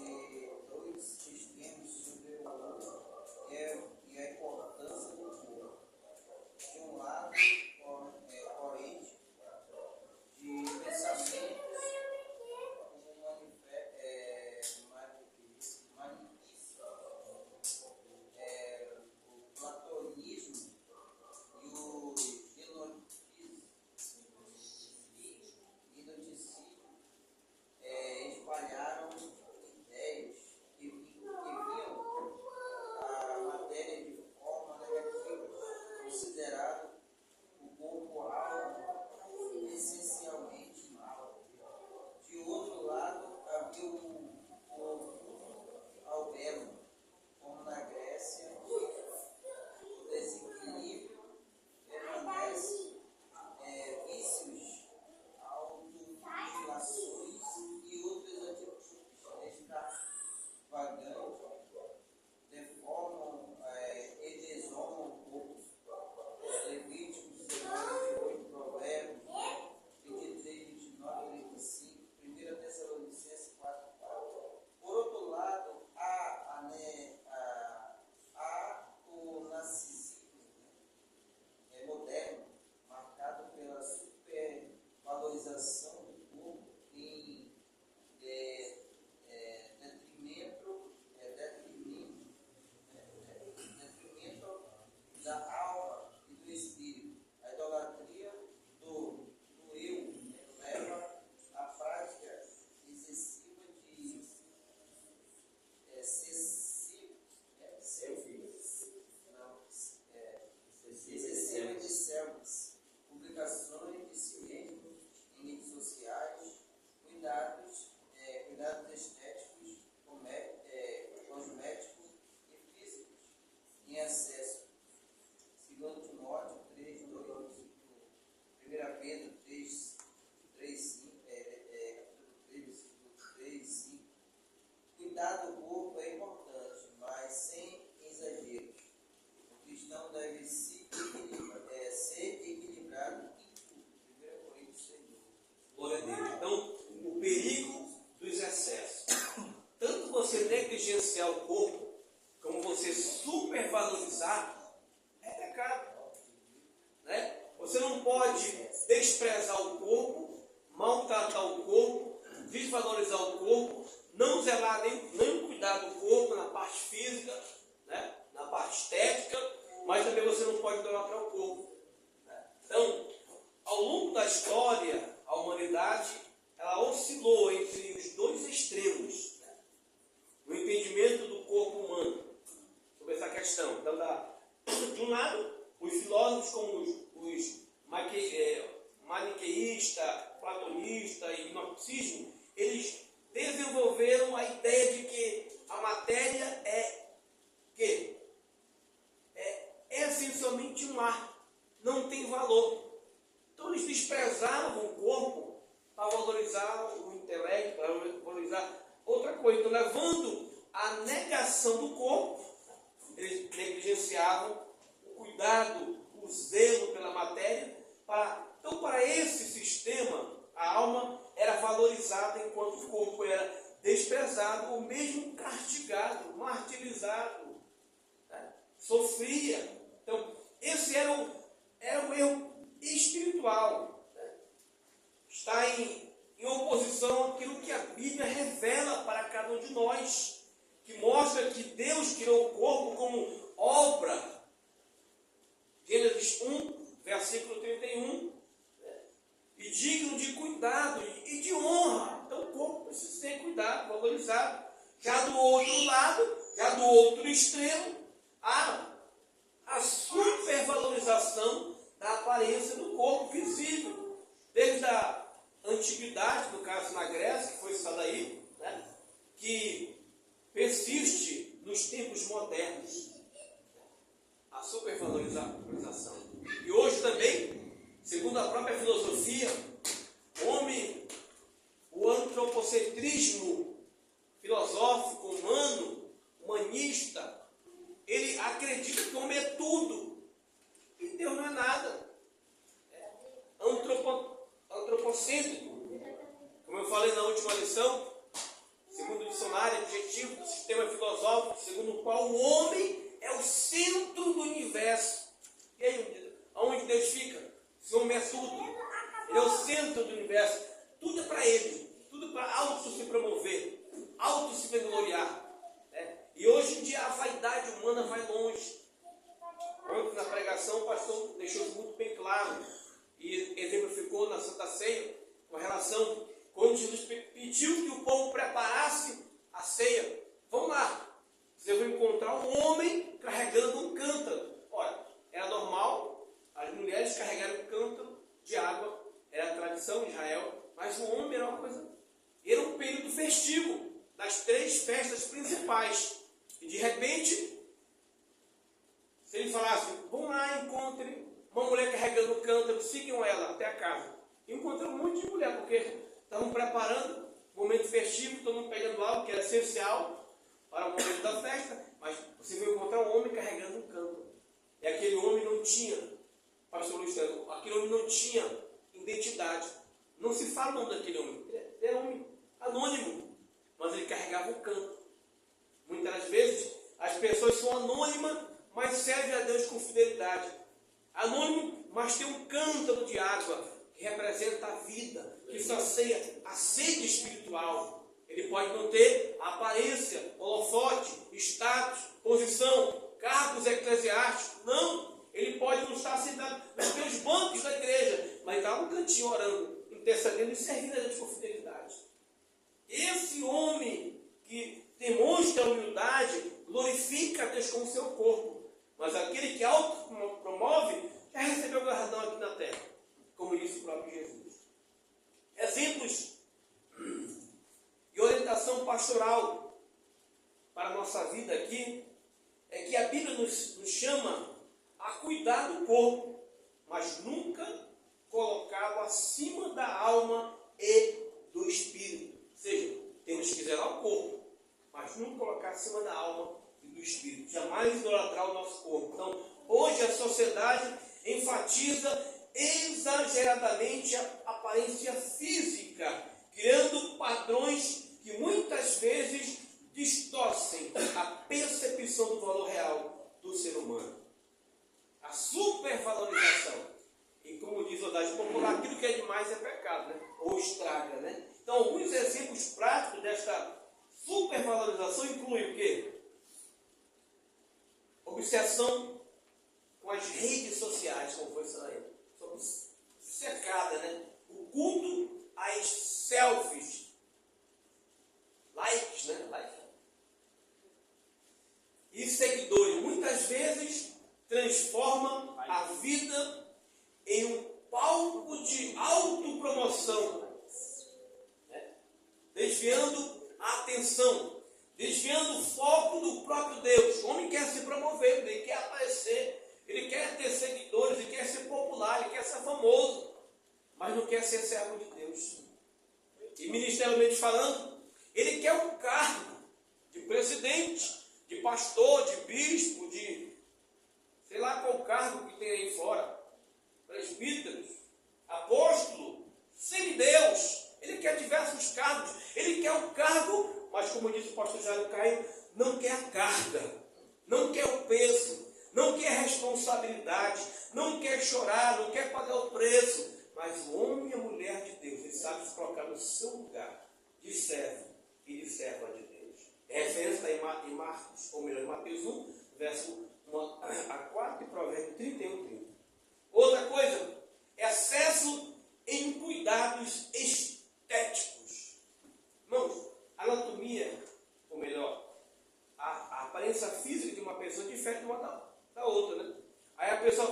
entre dois extremos superiores e a importância do corpo. De um lado, corrente de pensamentos você negligenciar o corpo, como você supervalorizar, é pecado. Né? Você não pode desprezar o corpo, maltratar o corpo, desvalorizar o corpo, não zelar nem cuidar do corpo na parte física, né? Na parte estética, mas também você não pode idolatrar o corpo. Né? Então, ao longo da história, a humanidade ela oscilou entre os dois extremos, né? No entendimento do corpo humano sobre essa questão. Então, de um lado, os filósofos como os maniqueístas, platonistas e gnosticismo, eles desenvolveram a ideia de que a matéria é essencialmente um ar, não tem valor. Então eles desprezavam o corpo para valorizar o intelecto, para valorizar outra coisa. Então, levando à negação do corpo, eles negligenciavam o cuidado, o zelo pela matéria. Então, para esse sistema, a alma era valorizada enquanto o corpo era desprezado ou mesmo castigado, martirizado, né? Sofria. Então, esse era o erro espiritual. Né? Está em oposição àquilo que a Bíblia revela para cada um de nós, que mostra que Deus criou o corpo como obra. Gênesis 1, versículo 31. E digno de cuidado e de honra. Então o corpo precisa ser cuidado, valorizado. Já do outro lado, já do outro extremo, há a supervalorização da aparência do corpo visível. Desde a antiguidade, no caso na Grécia, que foi citada aí, né, que persiste nos tempos modernos. A supervalorização. E hoje também, segundo a própria filosofia, o antropocentrismo filosófico, humano, humanista, ele acredita que o homem é tudo e Deus não é nada. É antropocêntrico. Como eu falei na última lição, segundo o dicionário objetivo do sistema filosófico, segundo o qual o homem é o centro do universo. E aí, aonde Deus fica? Se o homem é tudo, ele é o centro do universo, tudo é para ele, tudo para auto se promover, auto se vangloriar. Né? E hoje em dia a vaidade humana vai longe. Ontem na pregação o pastor deixou isso muito bem claro e exemplificou na Santa Ceia com relação quando Jesus pediu que o povo preparasse a ceia. Vamos lá, vocês vão encontrar um homem carregando um cântaro. Olha, era normal as mulheres carregarem um cântaro de água, era a tradição em Israel, mas o homem era uma coisa, era um período festivo, das 3 festas principais. E de repente, se ele falasse, vão lá, encontrem uma mulher carregando um cântaro, sigam ela até a casa. Encontrou um monte de mulher, porque estavam preparando o momento festivo, todo mundo pegando algo que era essencial para o momento da festa, mas você vai encontrar um homem carregando um cântaro. E aquele homem não tinha, pastor Luiz, aquele homem não tinha identidade. Não se fala o nome daquele homem. Ele era um homem anônimo, mas ele carregava um cântaro. Muitas das vezes as pessoas são anônimas, mas servem a Deus com fidelidade. Anônimo, mas tem um cântaro de água que representa a vida, que sacia a sede espiritual. Ele pode não ter aparência, holofote, status, posição, cargos eclesiásticos. Não, ele pode não estar sentado nos meus bancos da igreja, mas está no cantinho orando, intercedendo e servindo a Deus com fidelidade. Esse homem que demonstra a humildade glorifica a Deus com o seu corpo, mas aquele que autopromove já recebeu o galardão aqui na terra, como disse o próprio Jesus. Exemplos e orientação pastoral para a nossa vida aqui é que a Bíblia nos chama a cuidar do corpo, mas nunca colocá-lo acima da alma e do espírito. Ou seja, temos que zelar o corpo, mas nunca colocar acima da alma e do espírito. Jamais idolatrar o nosso corpo. Então, hoje a sociedade enfatiza exageradamente a aparência física, criando padrões que muitas vezes mais é pecado, né? Ou estraga, né? Então, alguns exemplos práticos desta supervalorização incluem o quê? Obsessão com as redes sociais, como foi isso aí. Somos secada, né? O culto às selfies. Likes, né? Like. E seguidores. Muitas vezes transforma a vida em um palco de autopromoção, né? Desviando a atenção, desviando o foco do próprio Deus. O homem quer se promover, ele quer aparecer, ele quer ter seguidores, ele quer ser popular, ele quer ser famoso, mas não quer ser servo de Deus. E ministerialmente falando, ele quer um cargo de presidente, de pastor, de bispo, de sei lá qual cargo que tem aí fora, presbíteros, apóstolo, semideus. Ele quer diversos cargos, ele quer o cargo, mas como disse o pastor Jairo Caio, não quer a carga, não quer o peso, não quer a responsabilidade, não quer chorar, não quer pagar o preço. Mas o homem e a mulher de Deus, ele sabe se colocar no seu lugar de servo e de serva de Deus. É referência está em Marcos, ou melhor, em Mateus 1, verso 1 a 4 e Provérbios 31, 30. Outra coisa, excesso em cuidados estéticos. Irmãos, anatomia, ou melhor, a aparência física de uma pessoa difere de uma da outra, né? Aí a pessoa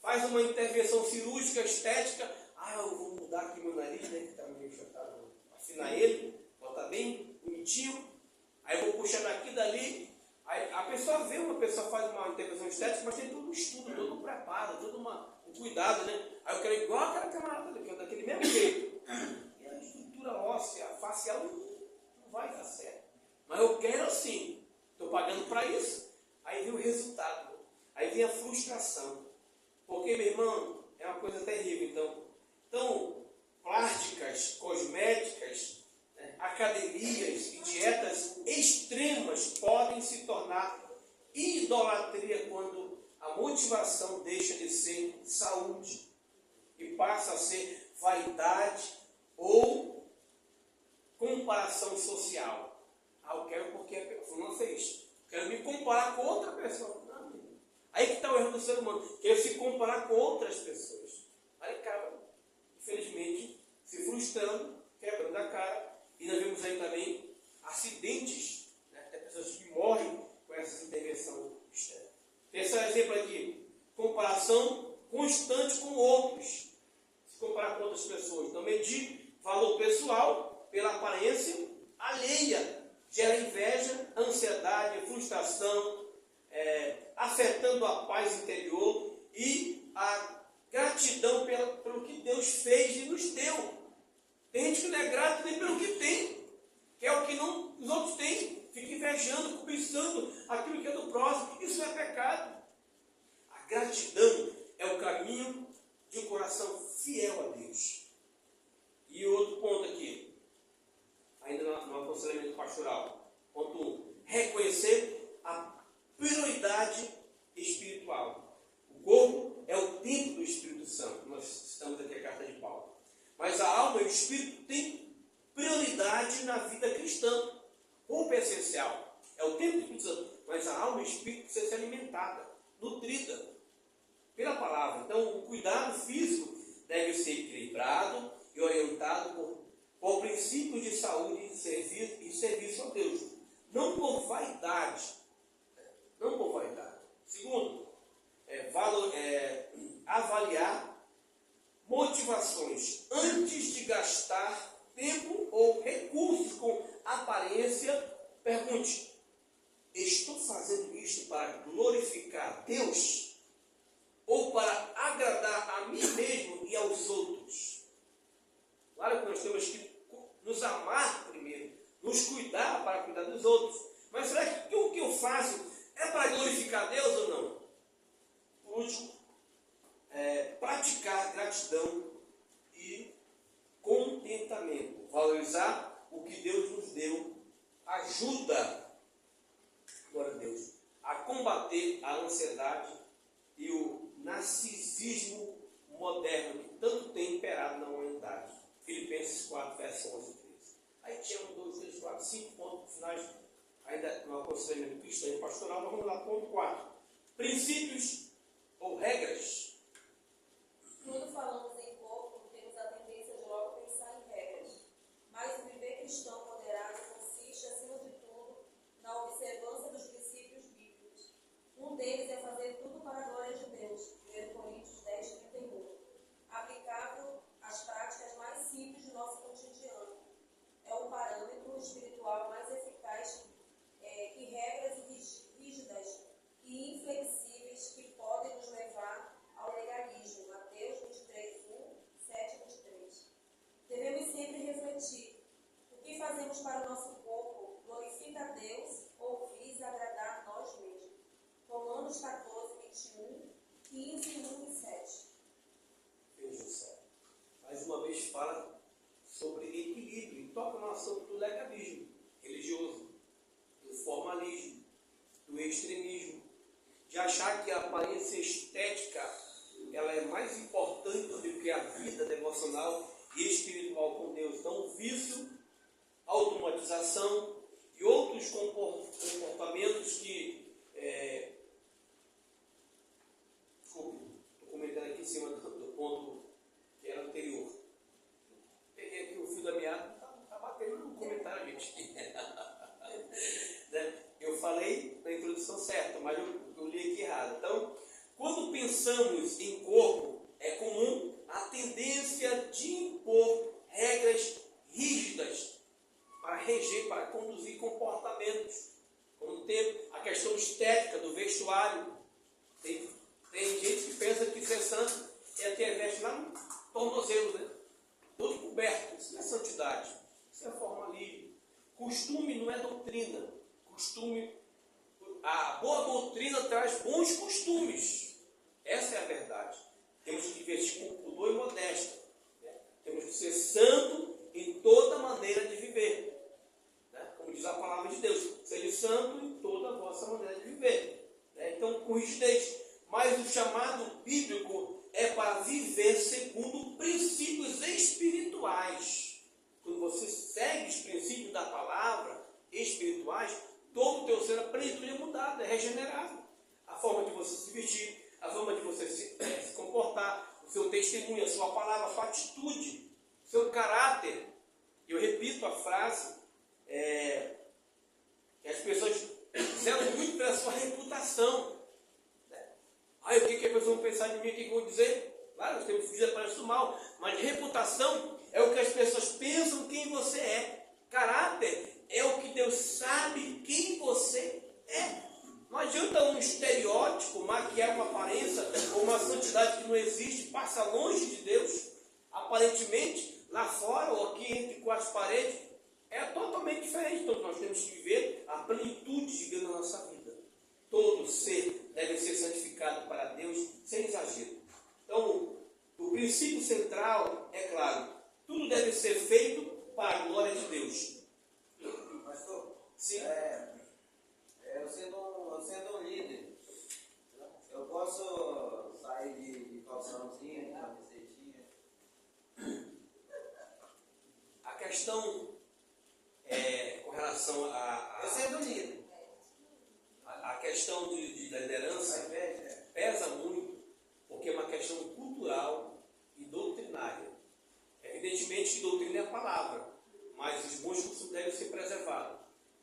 faz uma intervenção cirúrgica, estética. Eu vou mudar aqui meu nariz, né? Que está meio chocado. Afinar ele, botar bem bonitinho. Aí eu vou puxar daqui e dali. Aí a pessoa vê, uma pessoa faz uma intervenção estética, mas tem todo um estudo, todo um preparo, todo um cuidado, né? Aí eu quero igual aquela camarada ali, que é daquele mesmo jeito. E a estrutura óssea, a facial, não vai dar certo. Mas eu quero assim. Estou pagando para isso. Aí vem o resultado. Aí vem a frustração. Porque, meu irmão, é uma coisa terrível. Então plásticas, cosméticas, né, academias e dietas extremas podem se tornar idolatria quando a motivação deixa de ser saúde e passa a ser vaidade ou comparação social. Eu quero porque a pessoa fez. Quero me comparar com outra pessoa. Não. Aí que está o erro do ser humano. Quer se comparar com outras pessoas. Aí acaba, infelizmente, se frustrando, quebrando a cara. E nós vemos aí também acidentes, né? Tem pessoas que morrem com essa intervenção externa. Terceiro exemplo aqui, comparação constante com outros. Se comparar com outras pessoas. Então, medir valor pessoal pela aparência alheia. Gera inveja, ansiedade, frustração, afetando a paz interior e a gratidão pelo que Deus fez e nos deu. Tem gente que não é grato nem pelo que tem, que é o que os outros têm, fica invejando, cobiçando aquilo que é do próximo. Isso é pecado. A gratidão é o caminho de um coração fiel a Deus. E outro ponto aqui, ainda no aconselhamento pastoral, ponto 1, reconhecer a prioridade espiritual. O corpo é o templo do Espírito Santo. Nós citamos aqui a carta de Paulo. Mas a alma e o espírito têm prioridade na vida cristã. O corpo é essencial, é o templo do Espírito Santo. Mas a alma e o espírito precisam ser alimentada, nutrida pela palavra. Então, o cuidado físico deve ser equilibrado e orientado por princípios de saúde e serviço a Deus. Não por vaidade. Não por vaidade. Segundo, avaliar motivações antes de gastar tempo ou recursos com aparência. Pergunte: estou fazendo isto para glorificar Deus ou para agradar a mim mesmo e aos outros? Claro que nós temos que nos amar primeiro, nos cuidar para cuidar dos outros. Mas será que o que eu faço é para glorificar Deus ou não? Por último, praticar gratidão e contentamento. Valorizar o que Deus nos deu ajuda, glória a Deus, a combater a ansiedade e o narcisismo moderno que tanto tem imperado na humanidade. Filipenses 4, verso 11 e 13. Aí tinha 1, 2, 3, 4, 5 pontos finais, ainda no aconselhamento cristão e pastoral. Nós vamos lá, ponto 4. Princípios ou regras. Quando falamos em corpo, temos a tendência de logo pensar em regras. Mas o viver cristão moderado consiste, acima de tudo, na observância dos princípios bíblicos. Um deles é fazer tudo para a glória de Deus, 1 Coríntios 10, 31. Aplicável às práticas mais simples do nosso cotidiano. É o parâmetro espiritual mais eficaz que regras rígidas e inflexíveis que podem nos levar ao legalismo. Mateus 23, 1, 7, 23. Devemos sempre refletir. O que fazemos para o nosso corpo glorifica a Deus ou visa agradar a nós mesmos? Romanos 14, 21, 15, 1 e 7. Veja só. Mais uma vez fala sobre equilíbrio e toca no assunto do legalismo religioso, do formalismo, do extremismo, de achar que a aparência estética ela é mais importante do que a vida devocional e espiritual com Deus. Então, o vício, automatização e outros comportamentos que estou comentando aqui em cima do ponto que era anterior. Peguei aqui o fio da meada, está batendo no comentário, gente. Eu falei na introdução certa, mas eu li aqui errado. Então, quando pensamos em corpo, é comum a tendência de impor regras rígidas para reger, para conduzir comportamentos. Como tem a questão estética do vestuário. Tem gente que pensa que ser santo é ter veste lá no tornozelo, né? Todo coberto. Isso não é santidade, isso é formalismo. Costume não é doutrina. A boa doutrina traz bons costumes. Essa é a verdade. Temos que vestir com pudor e modéstia. Né? Temos que ser santo em toda maneira de viver. Né? Como diz a palavra de Deus, seja santo em toda a vossa maneira de viver. Né? Então, com rigidez. Mas o chamado bíblico é para viver segundo princípios espirituais. Quando você segue os princípios da palavra espirituais, todo o teu ser, a plenitude é mudada, é regenerado. A forma de você se vestir, a forma de você se comportar, o seu testemunho, a sua palavra, a sua atitude, o seu caráter. Eu repito a frase que as pessoas fizeram muito pela sua reputação. Aí o que a pessoa vai pensar de mim, o que eu vou dizer? Claro, nós temos que fugir para isso mal, mas reputação é o que as pessoas pensam quem você é. Caráter é o que Deus sabe quem você é. Não adianta um estereótipo, maquiar uma aparência ou uma santidade que não existe, passa longe de Deus. Aparentemente, lá fora ou aqui entre quatro paredes, é totalmente diferente. Então nós temos que viver a plenitude de Deus na nossa vida. Todo ser deve ser santificado para Deus sem exagero. Então, o princípio central é claro, tudo deve ser feito para a glória de Deus. Pastor, Sim. eu sendo um líder, eu posso sair de calçãozinha, de camisetinha? A questão com relação Eu sendo um líder. a questão da liderança Ao invés, pesa muito, porque é uma questão cultural e doutrinária. Evidentemente que doutrina é a palavra, mas os bons costumes devem ser preservados.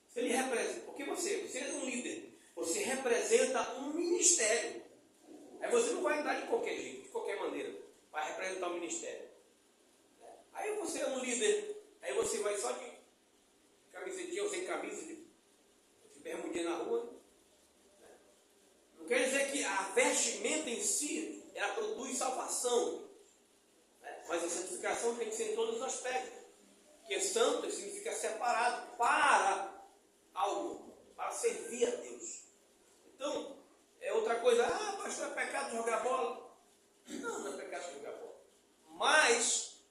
Se ele representa, porque você é um líder, você representa um ministério. Aí você não vai andar de qualquer jeito, de qualquer maneira, para representar o ministério. Aí você é um líder, aí você vai só de camisetinha ou sem camisa, de bermudinha na rua. Não quer dizer que a vestimenta em si, ela produz salvação. Mas a santificação tem que ser em todos os aspectos. Porque santo significa separado para algo, para servir a Deus. Então, é outra coisa. Pastor, é pecado jogar bola? Não é pecado jogar bola. Mas,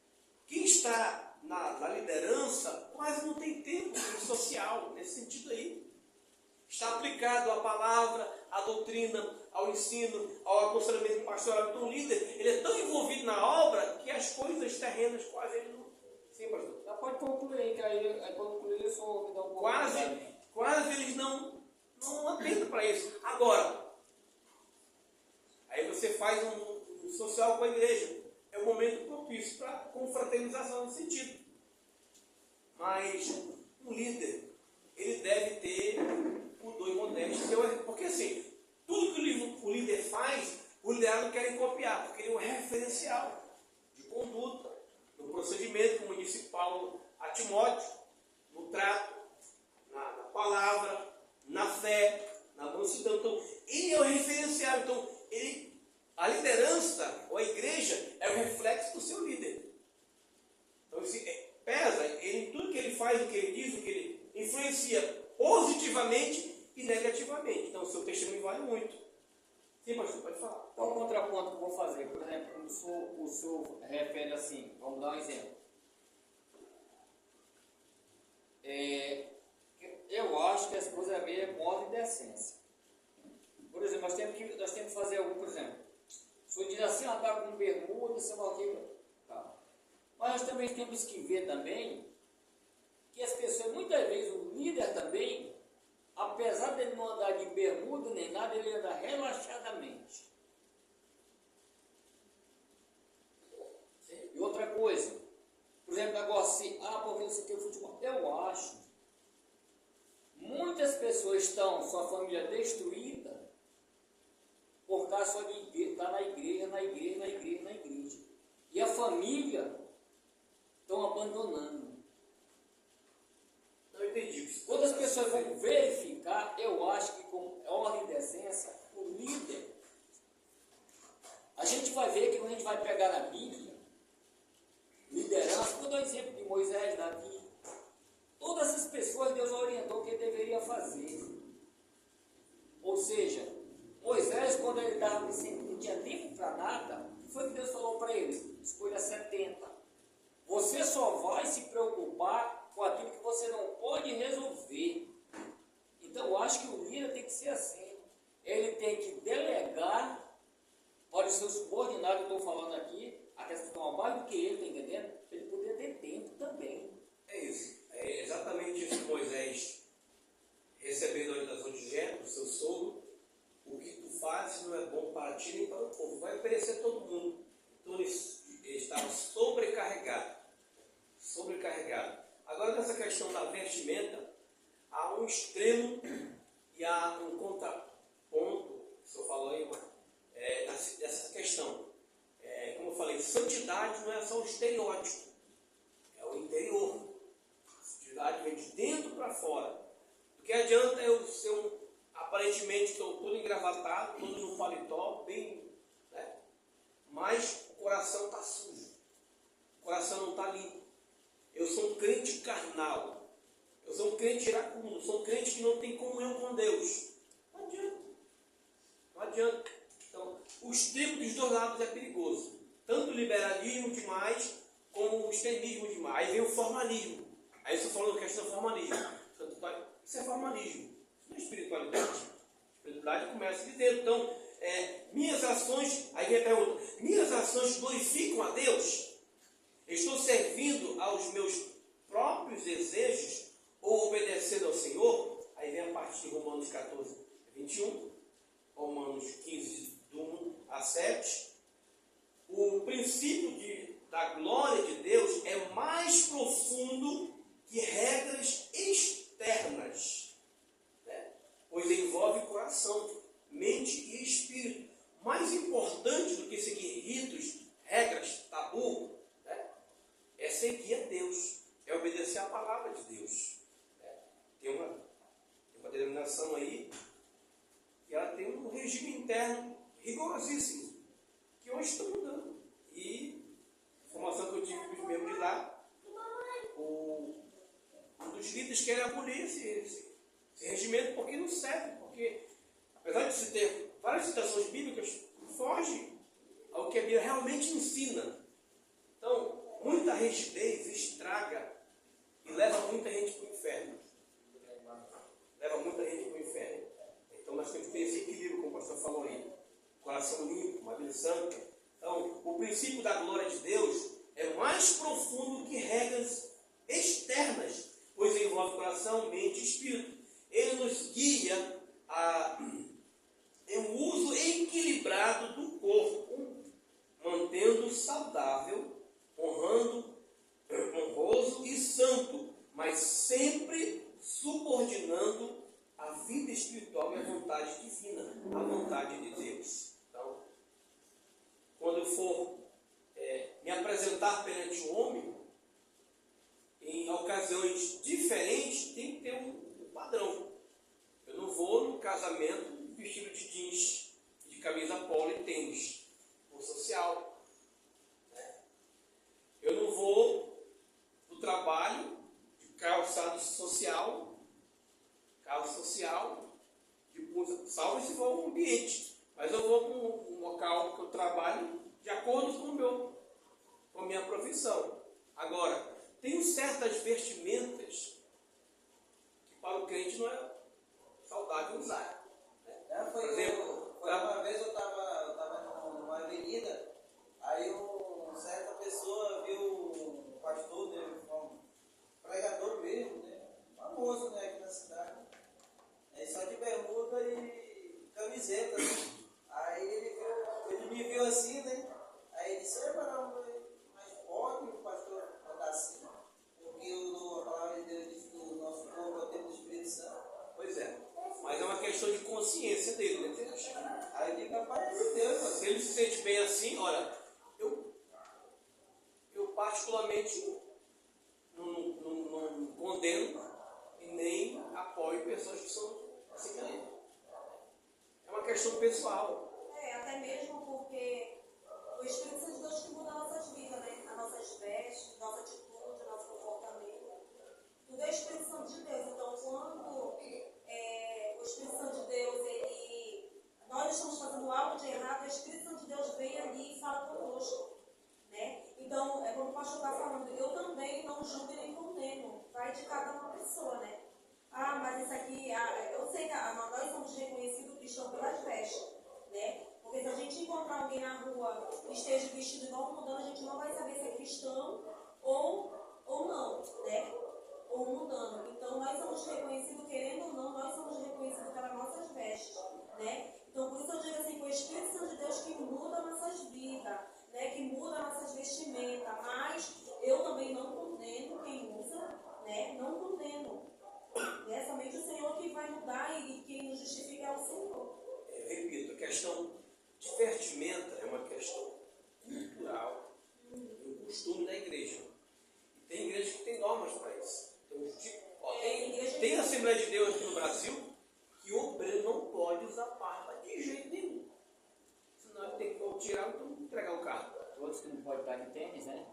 quem está na liderança, quase não tem tempo social, nesse sentido aí. Está aplicado a palavra, a doutrina, ao ensino, ao aconselhamento pastoral. Então o líder, ele é tão envolvido na obra que as coisas terrenas quase ele não... Sim, pastor? Já pode concluir, que aí concluir eu só me dá um pouco Quase eles não atentam para isso. Agora, aí você faz um social com a igreja. É um momento propício para confraternização nesse sentido. Mas um líder, ele deve ter pudor e modéstia. Porque assim, tudo que o líder faz, o liderado quer copiar, porque ele é um referencial de conduta, no procedimento, como disse Paulo a Timóteo, no trato, na palavra, na fé, na mansidão. Então, ele é o referencial. Então, a liderança, ou a igreja, é o reflexo do seu líder. Então, pesa em tudo que ele faz, o que ele diz, o que ele influencia positivamente e negativamente. Então, o seu testemunho vale muito. Sim, pastor, pode falar. Qual o contraponto que eu vou fazer? Por exemplo, quando o senhor refere assim, vamos dar um exemplo. Eu acho que as coisas é meio moda e decência. Por exemplo, nós temos que fazer algo, por exemplo, o senhor diz assim, andar com bermuda, sei lá o que, tá. Mas nós também temos que ver também que as pessoas, muitas vezes, o líder também, apesar dele não andar de bermuda nem nada, ele anda relaxadamente. E outra coisa, por exemplo, negócio assim, porque isso aqui é futebol. Eu acho, muitas pessoas estão, sua família destruída, por causa só de estar na igreja. E a família estão abandonando. Não entendi. Quando as pessoas vão verificar, eu acho que com ordem e decência, o líder, a gente vai ver que quando a gente vai pegar na Bíblia, liderança, vou dar um exemplo de Moisés, Davi, todas essas pessoas Deus orientou o que ele deveria fazer. Ou seja, Moisés, quando ele estava não tinha tempo para nada, o que foi que Deus falou para ele? Escolha 70. Você só vai se preocupar com aquilo que você não pode resolver. Então, eu acho que o líder tem que ser assim. Ele tem que delegar para os seus subordinados, eu estou falando aqui, aqueles que estão abaixo do que ele, está entendendo? Para ele poder ter tempo também. É isso. É exatamente isso que Moisés, recebendo a orientação de Jetro, seu sogro, o que tu fazes não é bom para ti nem para o povo, vai perecer todo mundo. Então ele estava sobrecarregado. Agora, nessa questão da vestimenta, há um extremo e há um contraponto, o senhor falou aí, dessa questão. Como eu falei, santidade não é só o estereótipo, é o interior. A santidade vem de dentro para fora. O que adianta eu ser aparentemente estou todo engravatado, todo no paletó, bem, né? Mas o coração está sujo, o coração não está limpo. Eu sou um crente carnal, eu sou um crente iracundo, eu sou um crente que não tem comunhão com Deus. Não adianta. Então, o extremo dos dois lados é perigoso, tanto o liberalismo demais como o extremismo demais. Aí vem o formalismo. Aí eu estou falando da questão do formalismo. Isso é formalismo. Não é espiritualidade. Espiritualidade começa de dentro. Então, minhas ações, aí vem a pergunta, minhas ações glorificam a Deus? Estou servindo aos meus próprios desejos ou obedecendo ao Senhor? Aí vem a parte de Romanos 14, 21, Romanos 15, do 1 a 7. O princípio da glória de Deus é mais profundo que regras externas, pois envolve coração, mente e espírito. Mais importante do que seguir ritos, regras, tabu, é seguir a Deus, é obedecer a palavra de Deus. Tem uma denominação aí que ela tem um regime interno rigorosíssimo, que hoje está mudando. E a informação que eu tive com os membros de lá, um dos líderes quer abolir esse regimento porque não serve, porque apesar de se ter várias citações bíblicas, foge ao que a Bíblia realmente ensina. Então, muita rigidez estraga e leva muita gente para o inferno. Então nós temos que ter esse equilíbrio, como o pastor falou aí. coração limpo, uma vida santa. Então, o princípio da glória de Deus é mais profundo que regras externas, pois envolve coração, mente e espírito. Ele nos guia em um uso equilibrado do corpo, mantendo saudável, honroso e santo, mas sempre subordinando a vida espiritual e a vontade divina, a vontade de Deus. Então, quando eu for me apresentar perante o homem, em ocasiões diferentes, tem que ter um padrão. Eu não vou no casamento vestido de jeans, de camisa polo e tênis, por social. Eu não vou no trabalho de calçado social, salvo se for um ambiente, mas eu vou para um local que eu trabalho de acordo com a minha profissão. Agora, tem certas vestimentas que para o crente não é saudável usar. Por exemplo, uma vez eu estava numa avenida, aí certa pessoa viu um pastor, né, um pregador mesmo, né, famoso, né, aqui na cidade, só de bermuda e camiseta, né? Aí ele me viu assim, né? Aí ele disse, mas pode o pastor andar assim? Porque a palavra de Deus diz que o nosso corpo é o templo do Espírito Santo. Pois é, mas é uma questão de consciência dele, né? Aí ele fica, pai de Deus, Se ele se sente bem assim, olha, eu particularmente não condeno e nem apoio pessoas que são assim também. É uma questão pessoal. Até mesmo porque o Espírito Santo de Deus que muda nossas vidas, né? As nossas vestes, nossa atitude, nosso comportamento. Tudo é Espírito Santo de Deus. Então, quando o Espírito Santo de Deus, nós estamos fazendo algo de errado, o Espírito Santo de Deus vem ali e fala conosco, né? Então, como o pastor está falando, eu também não julgo nem condeno. Vai de cada uma pessoa, né? Mas isso aqui, eu sei que nós somos reconhecidos cristãos pelas vestes, né? Porque se a gente encontrar alguém na rua que esteja vestido igual mudando, a gente não vai saber se é cristão ou não, né? Ou mudando. Então, nós somos reconhecidos, querendo ou não, nós somos reconhecidos pelas nossas vestes, né? Então, por isso eu digo assim, que o Espírito Santo de Deus que muda nossas vidas, né? Que muda nossas vestimentas, mas eu também não condeno quem usa, né? Não condeno. É somente o Senhor que vai mudar e quem nos justifica é o Senhor. Eu repito, a questão de vestimenta é uma questão cultural, um costume da igreja. E tem igreja que tem normas para isso. Tem a Assembleia de Deus aqui no Brasil que o obreiro não pode usar barba de jeito nenhum. Senão ele tem que tirar e entregar o carro. Outros que não podem estar de tênis, né?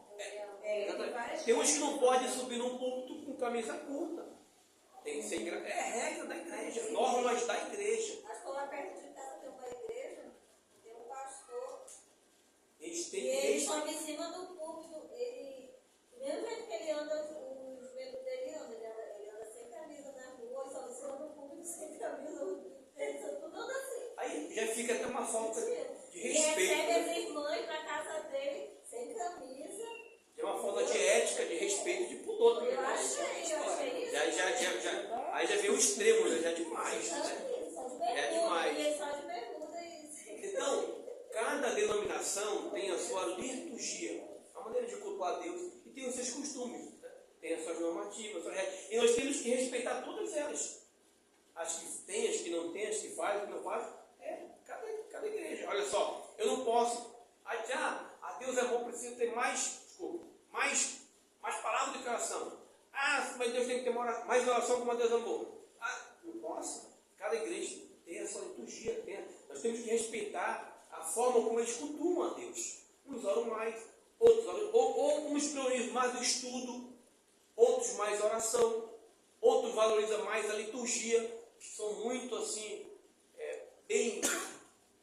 Tem uns que não podem subir num púlpito com camisa curta. Tem que ser regra da igreja, normas da igreja. Pastor, lá perto de casa tem uma igreja, tem um pastor. Eles E têm ele sobe em cima do púlpito. Do mesmo jeito que ele anda, o joelho dele anda. Ele anda sem camisa na rua, sobe em cima do púlpito sem camisa. Tudo anda assim. Aí já fica até uma falta de E respeito. recebe as irmãs para casa dele sem camisa. É uma falta de ética, de respeito, de pudor. Eu achei isso. Aí já vem o extremo, já é demais. Só de É bermuda, demais. e ele só de bermuda e Então, cada denominação tem a sua liturgia, a maneira de cultuar a Deus, e tem os seus costumes, né? Tem as suas normativas, suas regras. E nós temos que respeitar todas elas. As que tem, as que não tem, as que fazem, as que não fazem. Cada igreja. Olha só, eu não posso. A Deus é bom, preciso ter mais palavras de oração. Mas Deus tem que ter mais oração como a Deus amou. Não posso. Cada igreja tem a sua liturgia. Nós temos que respeitar a forma como eles cultuam a Deus. Uns oram mais, outros oram, ou uns priorizam mais o estudo, outros mais a oração, outros valorizam mais a liturgia. São muito assim, bem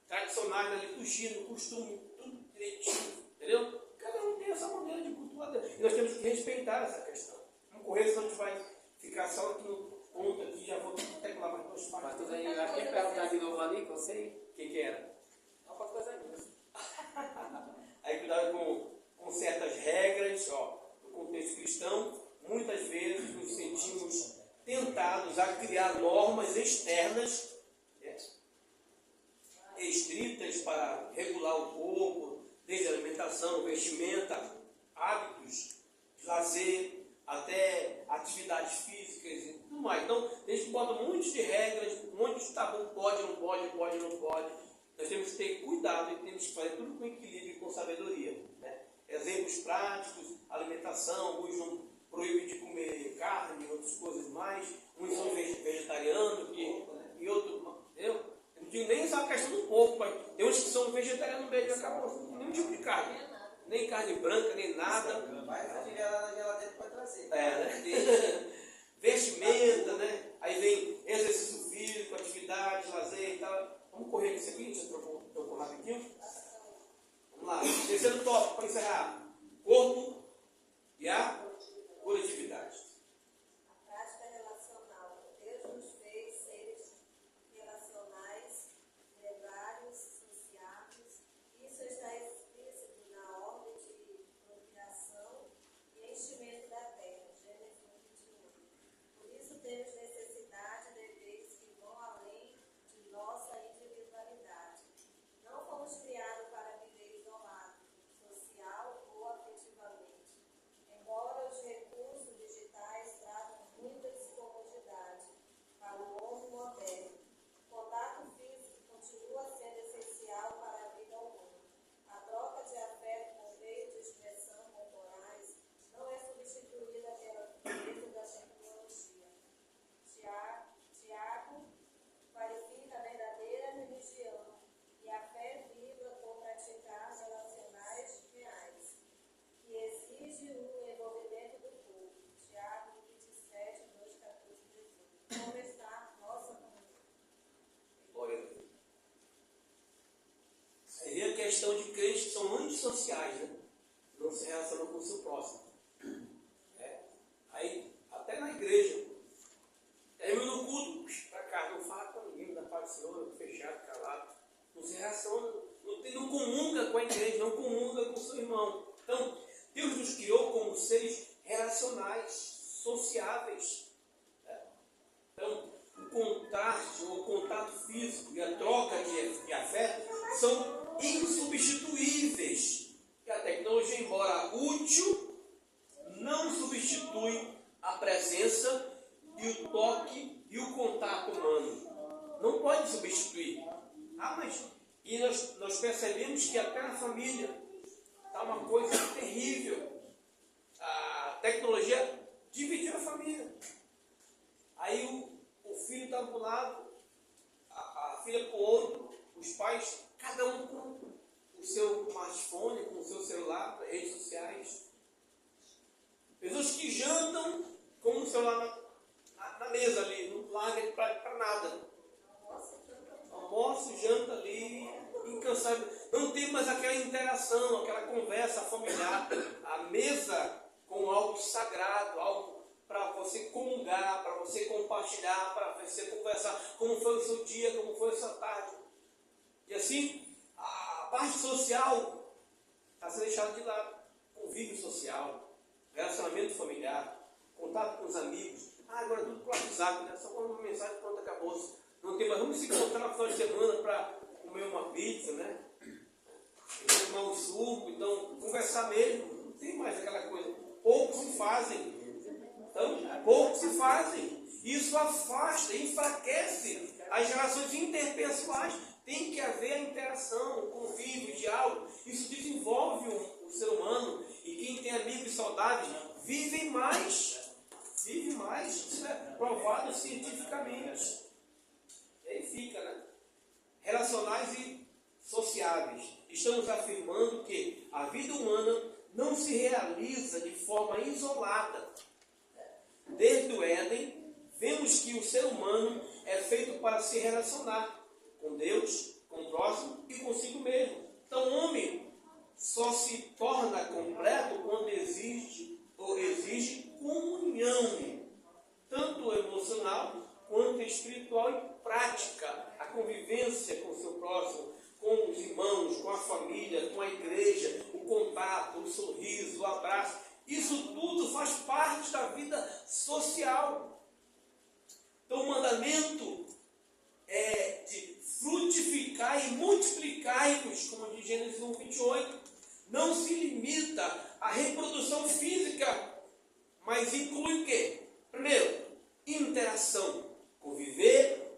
tradicionais na liturgia, no costume, tudo direitinho, entendeu? Cada um tem essa maneira de cultuar Deus. E nós temos que respeitar essa questão. Não correr, senão a gente vai ficar só aqui no ponto, aqui, já vou até lá mais dois Pastor, eu acho que ia perguntar de novo ali, que eu sei. O que era? Não, pastor, regras, no contexto cristão, muitas vezes nos sentimos tentados a criar normas externas, estritas para regular o corpo, desde alimentação, vestimenta, hábitos de lazer, até atividades físicas e tudo mais. Então, eles botam um monte de regras, um monte de tabu, pode, não pode, pode, não pode. Nós temos que ter cuidado e temos que fazer tudo com equilíbrio e com sabedoria. Né? Exemplos práticos, alimentação, alguns não proíbem de comer carne, outras coisas mais, uns são vegetarianos e outros não. Eu não digo nem essa questão do porco, mas tem uns que são vegetarianos mesmo, acabam sem nenhum tipo de carne. Nem carne branca, nem nada. Vai tirar lá na geladeira para trazer. Né? Vestimenta, né? Aí vem exercício físico, atividade, lazer e tal. Vamos correr com isso aqui, deixa eu trocou rapidinho. Vamos lá. Terceiro tópico para encerrar. Corpo e a coletividade. A prática relacional. Deus nos fez seres relacionais, gregários, sociáveis. Isso está explícito na ordem de procriação e enchimento da terra. Gênesis 1:21. Por isso temos necessidade de deveres que vão além de nossa individualidade. Não fomos criados para viver isolados, social ou afetivamente. Embora os recursos digitais tragam muita descomodidade para o homem moderno, o contato físico continua sendo essencial para a vida humana. A troca de afeto por meio de expressão corporais não é substituída pela beleza da tecnologia. Tiago qualifica a verdadeira religião e a fé viva por praticar relacionais reais, que exige um envolvimento do povo. Tiago 27, 2, 14, 18. Como está nossa comunidade? Glória a Deus. Aí vem a questão de crentes que são antissociais, né? Não se relacionam com o seu próximo. Aí, até na igreja, termina o culto, para cá, não fala com ninguém, da paz do Senhor, fechado, calado. Não se relaciona, não comunga com a igreja, não comunga com o seu irmão. Então, Deus nos criou como seres relacionais, sociáveis. Então, o contraste, o contato físico e a troca de afeto são insubstituíveis. E a tecnologia, embora útil, não substitui a presença e o toque e o contato humano. Não pode substituir. E nós percebemos que até na família está uma coisa terrível. A tecnologia dividiu a família. Aí o filho está para um lado, a filha para o outro, os pais, cada um com o seu smartphone, com o seu celular, redes sociais. Pessoas que jantam com o celular na mesa ali, não larga para nada. Almoço, janta ali, incansável. Não tem mais aquela interação, aquela conversa familiar. A mesa com algo sagrado, algo para você comungar, para você compartilhar, para você conversar como foi o seu dia, como foi a sua tarde. E assim, a parte social está sendo deixada de lado. Convívio social, relacionamento familiar, contato com os amigos. Agora tudo por WhatsApp, né? Só uma mensagem, pronto, acabou. Não tem mais, vamos se encontrar no final de semana para comer uma pizza, né? Tomar um suco, então conversar mesmo. Não tem mais aquela coisa. Poucos se fazem. Então, poucos se fazem. Isso afasta, enfraquece as relações interpessoais. Tem que haver a interação, o convívio, o diálogo. Isso desenvolve o ser humano. E quem tem amigos saudáveis vive mais. Vive mais. Isso é provado cientificamente. E aí fica, né? Relacionais e sociáveis. Estamos afirmando que a vida humana não se realiza de forma isolada. Desde o Éden, vemos que o ser humano é feito para se relacionar com Deus, com o próximo e consigo mesmo. Então, o homem só se torna completo quando exige comunhão, tanto emocional quanto espiritual e prática. A convivência com o seu próximo, com os irmãos, com a família, com a igreja, o contato. trato, o sorriso, o abraço. Isso tudo faz parte da vida social. Então o mandamento é de frutificar e multiplicar-vos, como diz Gênesis 1:28. Não se limita à reprodução física, mas inclui o quê? Primeiro, interação, conviver,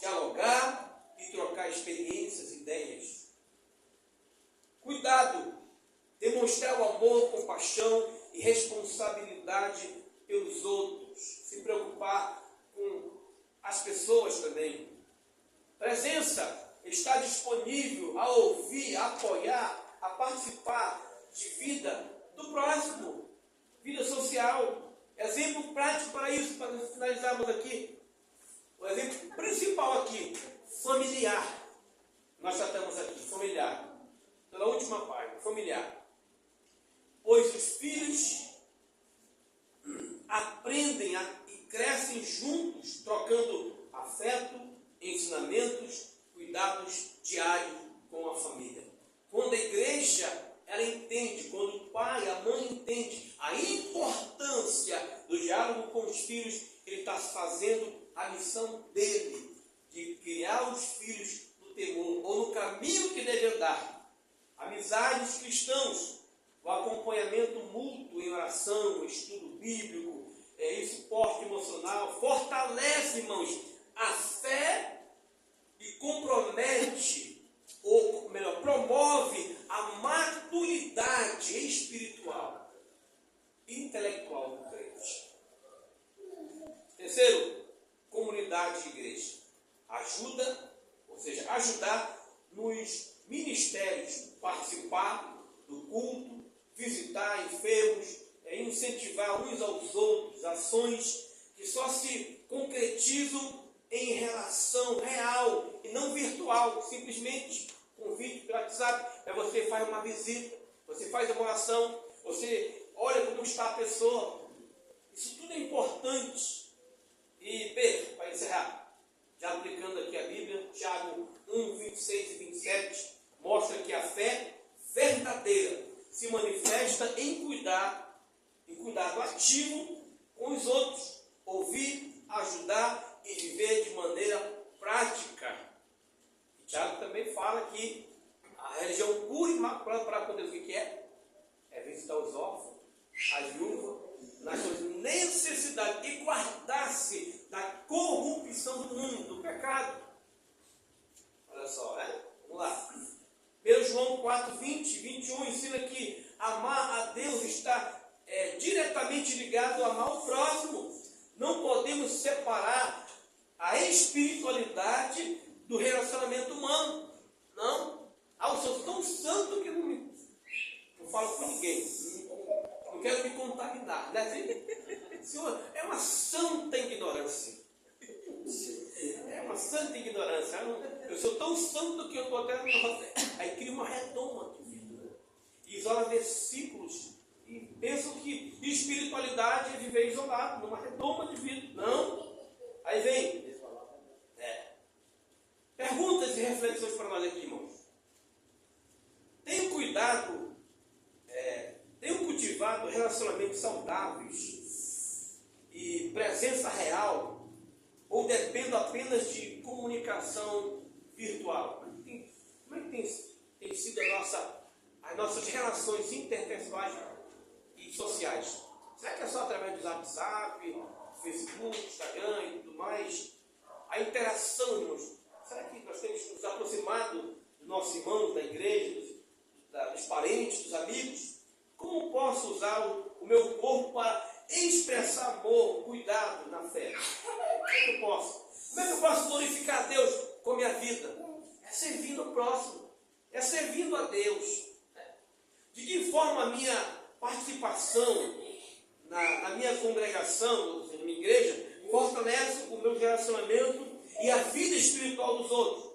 dialogar e trocar experiências, ideias. Cuidado, demonstrar o amor, compaixão e responsabilidade pelos outros. Se preocupar com as pessoas também. Presença, estar disponível a ouvir, a apoiar, a participar de vida do próximo, vida social. Exemplo prático para isso, para finalizarmos aqui. O exemplo principal aqui, familiar. Nós tratamos aqui, familiar. Pela última página, familiar. Pois os filhos aprendem e crescem juntos, trocando afeto, ensinamentos, cuidados diários com a família. Quando a igreja, ela entende, quando o pai, a mãe entende a importância do diálogo com os filhos, ele está fazendo a missão dele, de criar os filhos no temor, ou no caminho que deve andar. Amizades cristãos, o acompanhamento mútuo em oração, estudo bíblico, e suporte emocional, fortalece, irmãos, a fé e compromete, ou melhor, promove a maturidade espiritual, intelectual do crente. Terceiro, comunidade de igreja. Ajuda, ou seja, ajudar nos ministérios, participar do culto, visitar enfermos, incentivar uns aos outros, ações que só se concretizam em relação real e não virtual, simplesmente convite pelo WhatsApp, você faz uma visita, você faz uma oração, você olha como está a pessoa. Isso tudo é importante. E Pedro, para encerrar, já aplicando aqui a Bíblia, Tiago 1:26 e 27, mostra que a fé verdadeira se manifesta em cuidado ativo com os outros, ouvir, ajudar e viver de maneira prática. E Tiago também fala que a religião pura e imaculada para com Deus, o que é? É visitar os órfãos, as viúvas, nas suas necessidades e guardar-se da corrupção do mundo, do pecado. Olha só, vamos lá. 1 João 4:20, 21 ensina que amar a Deus está diretamente ligado a amar o próximo. Não podemos separar a espiritualidade do relacionamento humano. Não. Eu sou tão santo que não falo com ninguém. Não quero me contaminar. Né? Senhor, é uma santa ignorância. É uma santa ignorância. Eu sou tão santo que eu estou até... Aí cria uma redoma de vida. E isola versículos. E pensam que espiritualidade é viver isolado, numa redoma de vida. Não. Aí vem. Perguntas e reflexões para nós aqui, irmãos. Tenho cuidado, tenho cultivado relacionamentos saudáveis e presença real, ou dependo apenas de comunicação virtual? Como é que tem sido as nossas relações interpessoais e sociais? Será que é só através do WhatsApp, Facebook, Instagram e tudo mais? A interação, irmãos, será que nós temos nos aproximado dos nossos irmãos, da igreja, dos parentes, dos amigos? Como posso usar o meu corpo para expressar amor, cuidado na fé? Como é que eu posso? Como é que eu posso glorificar a Deus com a minha vida? É servindo ao próximo, é servindo a Deus. De que forma a minha participação na minha congregação, ou seja, na minha igreja, fortalece o meu relacionamento e a vida espiritual dos outros?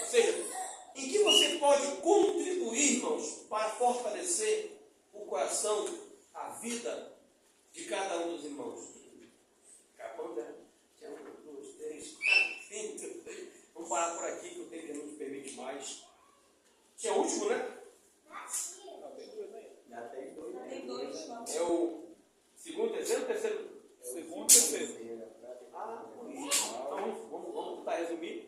Ou seja, em que você pode contribuir, irmãos, para fortalecer o coração, a vida de cada um dos irmãos? Acabando, né? Tinha 1, 2, 3, 4, 5. Vamos parar por aqui, que o tempo não nos permite mais. Tinha o último, né? comigo?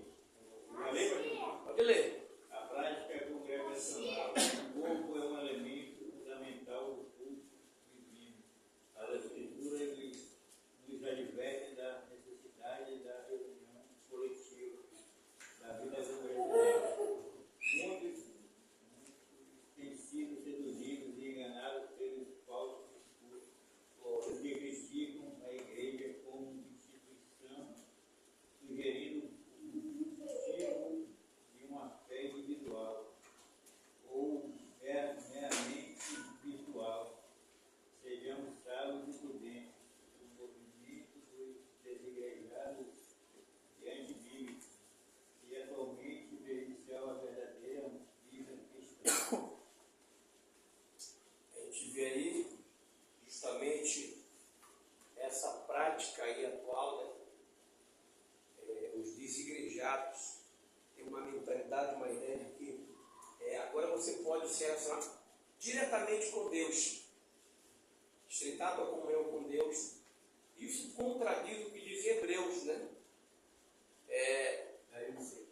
Já lembra que Pode ler. a prática congregacional, o corpo é um elemento fundamental do culto divino. As escrituras nos advertem da necessidade da reunião coletiva, da vida congregacional. Muitos têm sido seduzidos e enganados pelos falsos discursos que criticam a igreja como instituição, sugerindo tipo de uma fé individual ou meramente virtual. Sejamos sábios e prudentes. O movimento dos desigrejados e antibíblicos e atualmente pericial a verdadeira vida cristã. A gente vê aí justamente essa prática aí atual, né? Os desigrejados têm uma mentalidade, uma ideia de que agora você pode se relacionar diretamente com Deus, estreitar a tua comunhão com Deus. Isso contradiz o que diz Hebreus, né?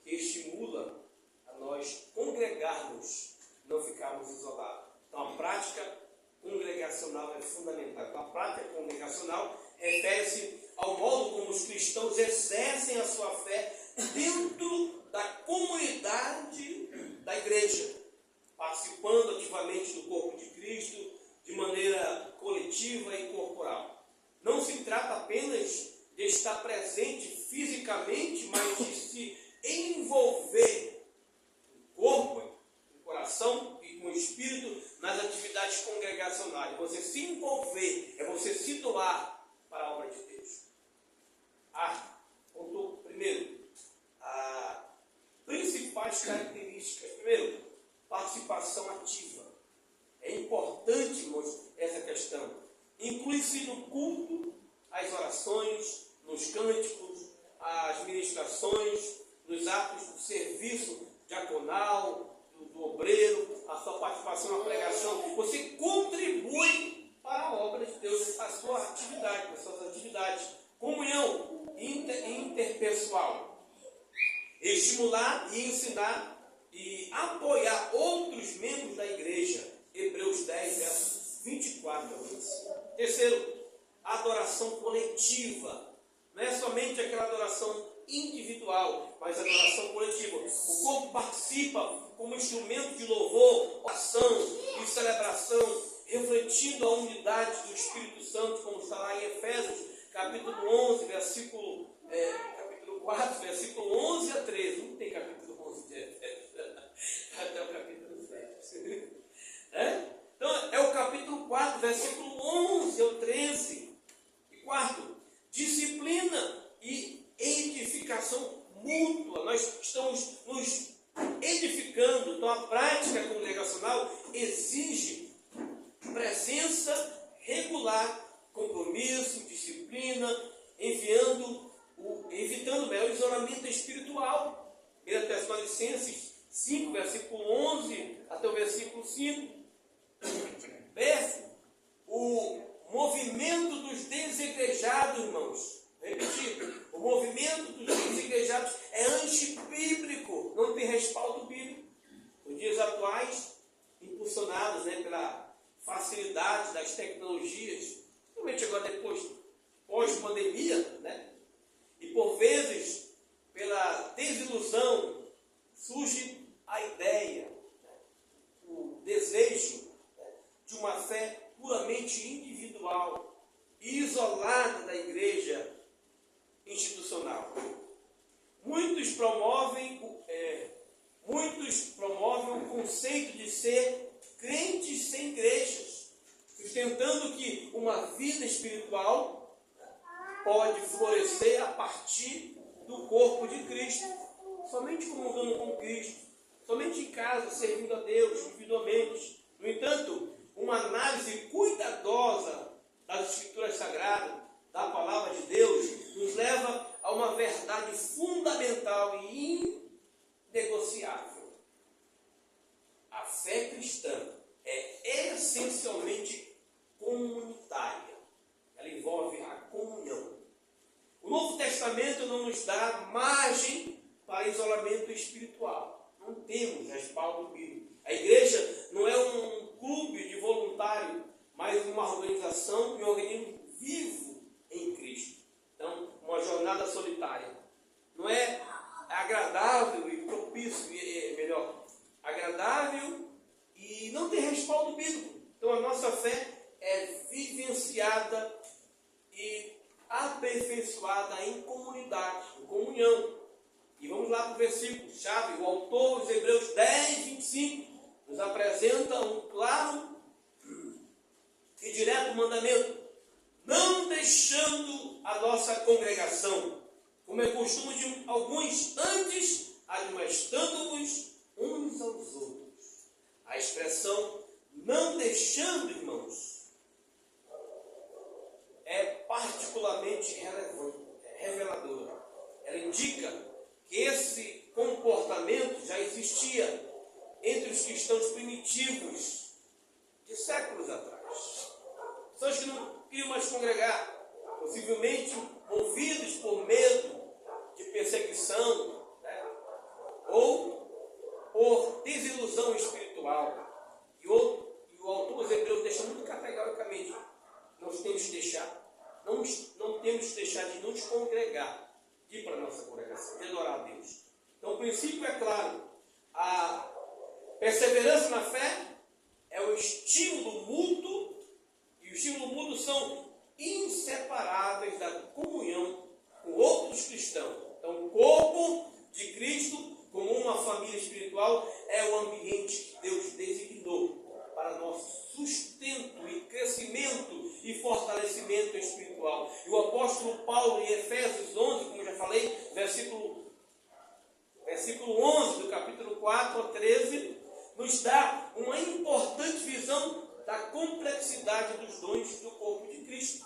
Que estimula a nós congregarmos, não ficarmos isolados. Então a prática congregacional é fundamental. Então a prática congregacional refere-se ao modo como os cristãos exercem a sua fé dentro da comunidade da igreja, participando ativamente do corpo de Cristo de maneira coletiva e corporal. Não se trata apenas de estar presente fisicamente, mas de se envolver no corpo, no coração e com o espírito nas atividades congregacionais. Você se envolver, é você se doar para a obra de Deus. Ponto primeiro, as principais características. Primeiro, participação ativa. É importante, irmãos, essa questão. Inclui-se no culto, as orações, nos cânticos, as ministrações, nos atos do serviço diaconal, do obreiro, a sua participação na pregação. Você contribui para a obra de Deus, a sua atividade, as suas atividades. Comunhão interpessoal. Estimular e ensinar e apoiar outros membros da igreja. Hebreus 10, versos 24 a 25. Terceiro, adoração coletiva. Não é somente aquela adoração individual, mas adoração coletiva. O corpo participa como instrumento de louvor, oração e celebração, refletindo a unidade do Espírito Santo, como está lá em Efésios, capítulo 11, capítulo 4, versículo 11 a 13. Não tem capítulo 11 de Efésios, até o capítulo 7. Então, é o capítulo 4, versículo 11 ao 13. E quarto, disciplina e edificação mútua. Nós estamos nos edificando. Então, a prática congregacional exige presença regular, compromisso, disciplina, evitando o isolamento espiritual. 1 Tessalonicenses 5, versículo 11 até o versículo 5. O movimento dos desigrejados, irmãos. Repetir, o movimento dos desigrejados é antibíblico, não tem respaldo bíblico. Nos dias atuais, impulsionados pela facilidade das tecnologias, principalmente agora depois, pós-pandemia, e por vezes, pela desilusão, surge a ideia, o desejo de uma fé puramente individual e isolada da igreja institucional. Muitos promovem o conceito de ser crentes sem igrejas, sustentando que uma vida espiritual pode florescer a partir do corpo de Cristo, somente comungando com Cristo, somente em casa, servindo a Deus individualmente. No entanto, uma análise cuidadosa das Escrituras Sagradas, da Palavra de Deus, nos leva a uma verdade fundamental e inegociável. A fé cristã é essencialmente comunitária. Ela envolve a comunhão. O Novo Testamento não nos dá margem para isolamento espiritual. Não temos respaldo bíblico. A igreja não é um clube de voluntário, mas uma organização e um organismo vivo em Cristo. Então, uma jornada solitária. Não é agradável e propício, melhor, agradável e não tem respaldo bíblico. Então, a nossa fé é vivenciada e aperfeiçoada em comunidade, em comunhão. E vamos lá para o versículo chave. O autor dos Hebreus 10, 25 nos apresenta um claro e direto mandamento: não deixando a nossa congregação, como é costume de alguns, antes admoestando-vos uns aos outros. A expressão não deixando, irmãos, é particularmente reveladora. Ela indica que esse comportamento já existia entre os cristãos primitivos de séculos atrás. Pessoas que não queriam mais congregar, possivelmente movidos por medo de perseguição, né? Ou por desilusão espiritual. E o autor dos Hebreus deixa muito categoricamente: nós temos que deixar, não temos que deixar de nos congregar, de ir para a nossa congregação, de adorar a Deus. Então o princípio é claro: a perseverança na fé é o estímulo mútuo, e o estímulo mútuo são inseparáveis da comunhão com outros cristãos. Então o corpo de Cristo, como uma família espiritual, é o ambiente que Deus designou para nosso sustento e crescimento e fortalecimento espiritual. E o apóstolo Paulo, em Efésios 11, como eu já falei, versículo 11 do capítulo 4 a 13, nos dá uma importante visão da complexidade dos dons do corpo de Cristo.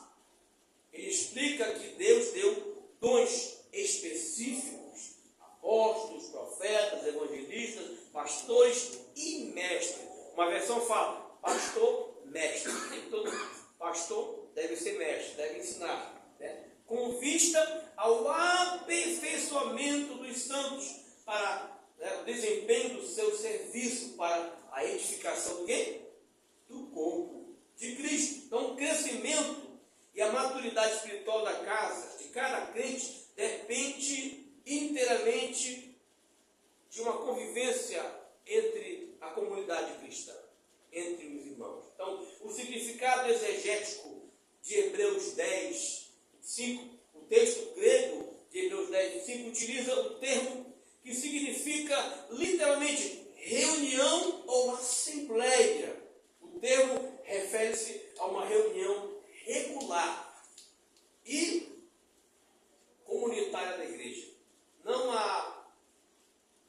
Ele explica que Deus deu dons específicos: apóstolos, profetas, evangelistas, pastores e mestres. Uma versão fala pastor, mestre. Todo pastor deve ser mestre, deve ensinar, né? Com vista ao aperfeiçoamento dos santos para, né, o desempenho do seu serviço para a edificação do quê? Do corpo de Cristo. Então, o crescimento e a maturidade espiritual da casa, de cada crente, depende inteiramente de uma convivência entre a comunidade cristã, entre os irmãos. Então, o significado exegético de Hebreus 10, 5, o texto grego de Hebreus 10, 5, utiliza o termo que significa literalmente reunião ou assembleia. O termo refere-se a uma reunião regular e comunitária da igreja. Não há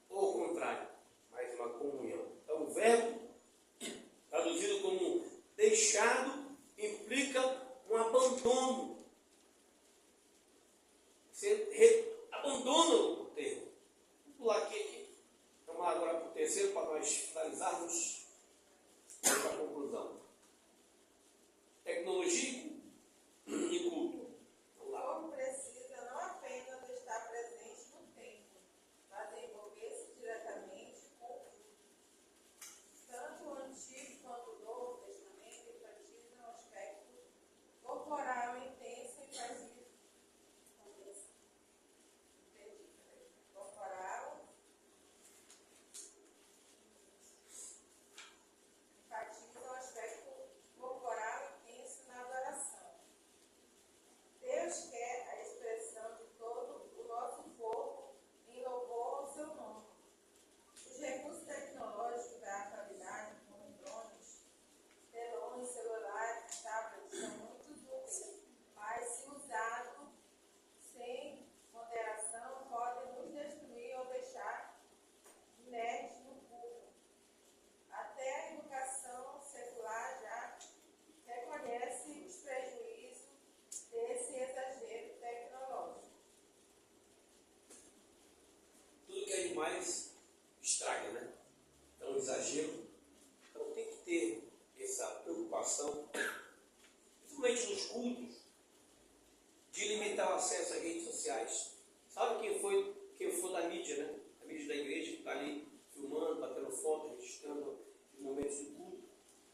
o contrário, mas uma comunhão. Então, o verbo, traduzido como deixado, implica um abandono. Você abandona o termo. Vou pular aqui. Vamos lá agora para o terceiro, para nós finalizarmos a conclusão. Tecnologia e culto. Vamos lá. O corpo precisa não apenas estar presente no tempo, mas envolver-se diretamente com o culto. Tanto o Antigo quanto o Novo Testamento enfatizam o aspecto corporal intenso e vazio. Corporal enfatiza o aspecto corporal intenso na adoração. Deus quer a expressão de todo o nosso corpo em louvor ao seu nome. Os recursos tecnológicos da atualidade, como drones, telões, celulares, tablets, são muito úteis, mas se usados sem moderação, podem nos destruir ou deixar inertes no culto. Até a educação secular já reconhece os prejuízos desse exagero tecnológico. Tudo que é demais estraga, né? Então, exagero. Então, tem que ter essa preocupação, principalmente nos cultos, de limitar o acesso a redes sociais. mídia, né? A mídia da igreja que está ali filmando, batendo foto, registrando os momentos do culto.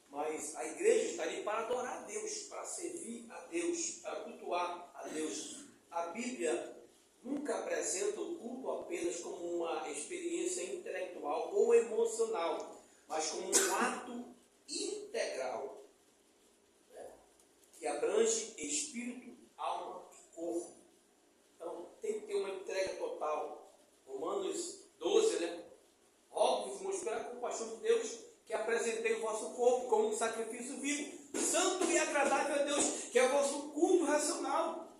Mas a igreja está ali para adorar a Deus, para servir a Deus, para cultuar a Deus. A Bíblia nunca apresenta o culto apenas como uma experiência intelectual ou emocional, mas como um ato integral, né? Que abrange espírito, alma e corpo. Então, tem que ter uma entrega total. Romanos 12, né? Rogo-vos, irmãos, pela compaixão de Deus, que apresentei o vosso corpo como um sacrifício vivo, santo e agradável a Deus, que é o vosso culto racional.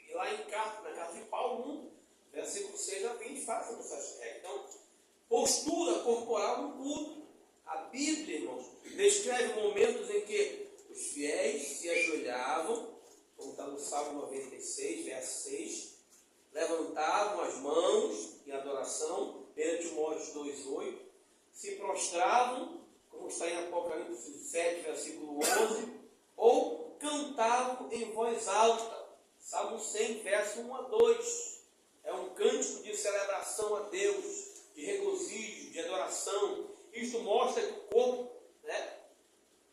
E lá na carta de Paulo 1, versículo 6 a 20, faz essa regra. Então, postura corporal no culto. A Bíblia, irmãos, descreve momentos em que os fiéis se ajoelhavam, como está no Salmo 96, verso 6, levantavam as mãos em adoração, perante Timóteo 2,8, se prostravam, como está em Apocalipse 7, versículo 11, ou cantavam em voz alta, Salmo 100, verso 1 a 2. É um cântico de celebração a Deus, de regozijo, de adoração. Isto mostra que o corpo, né,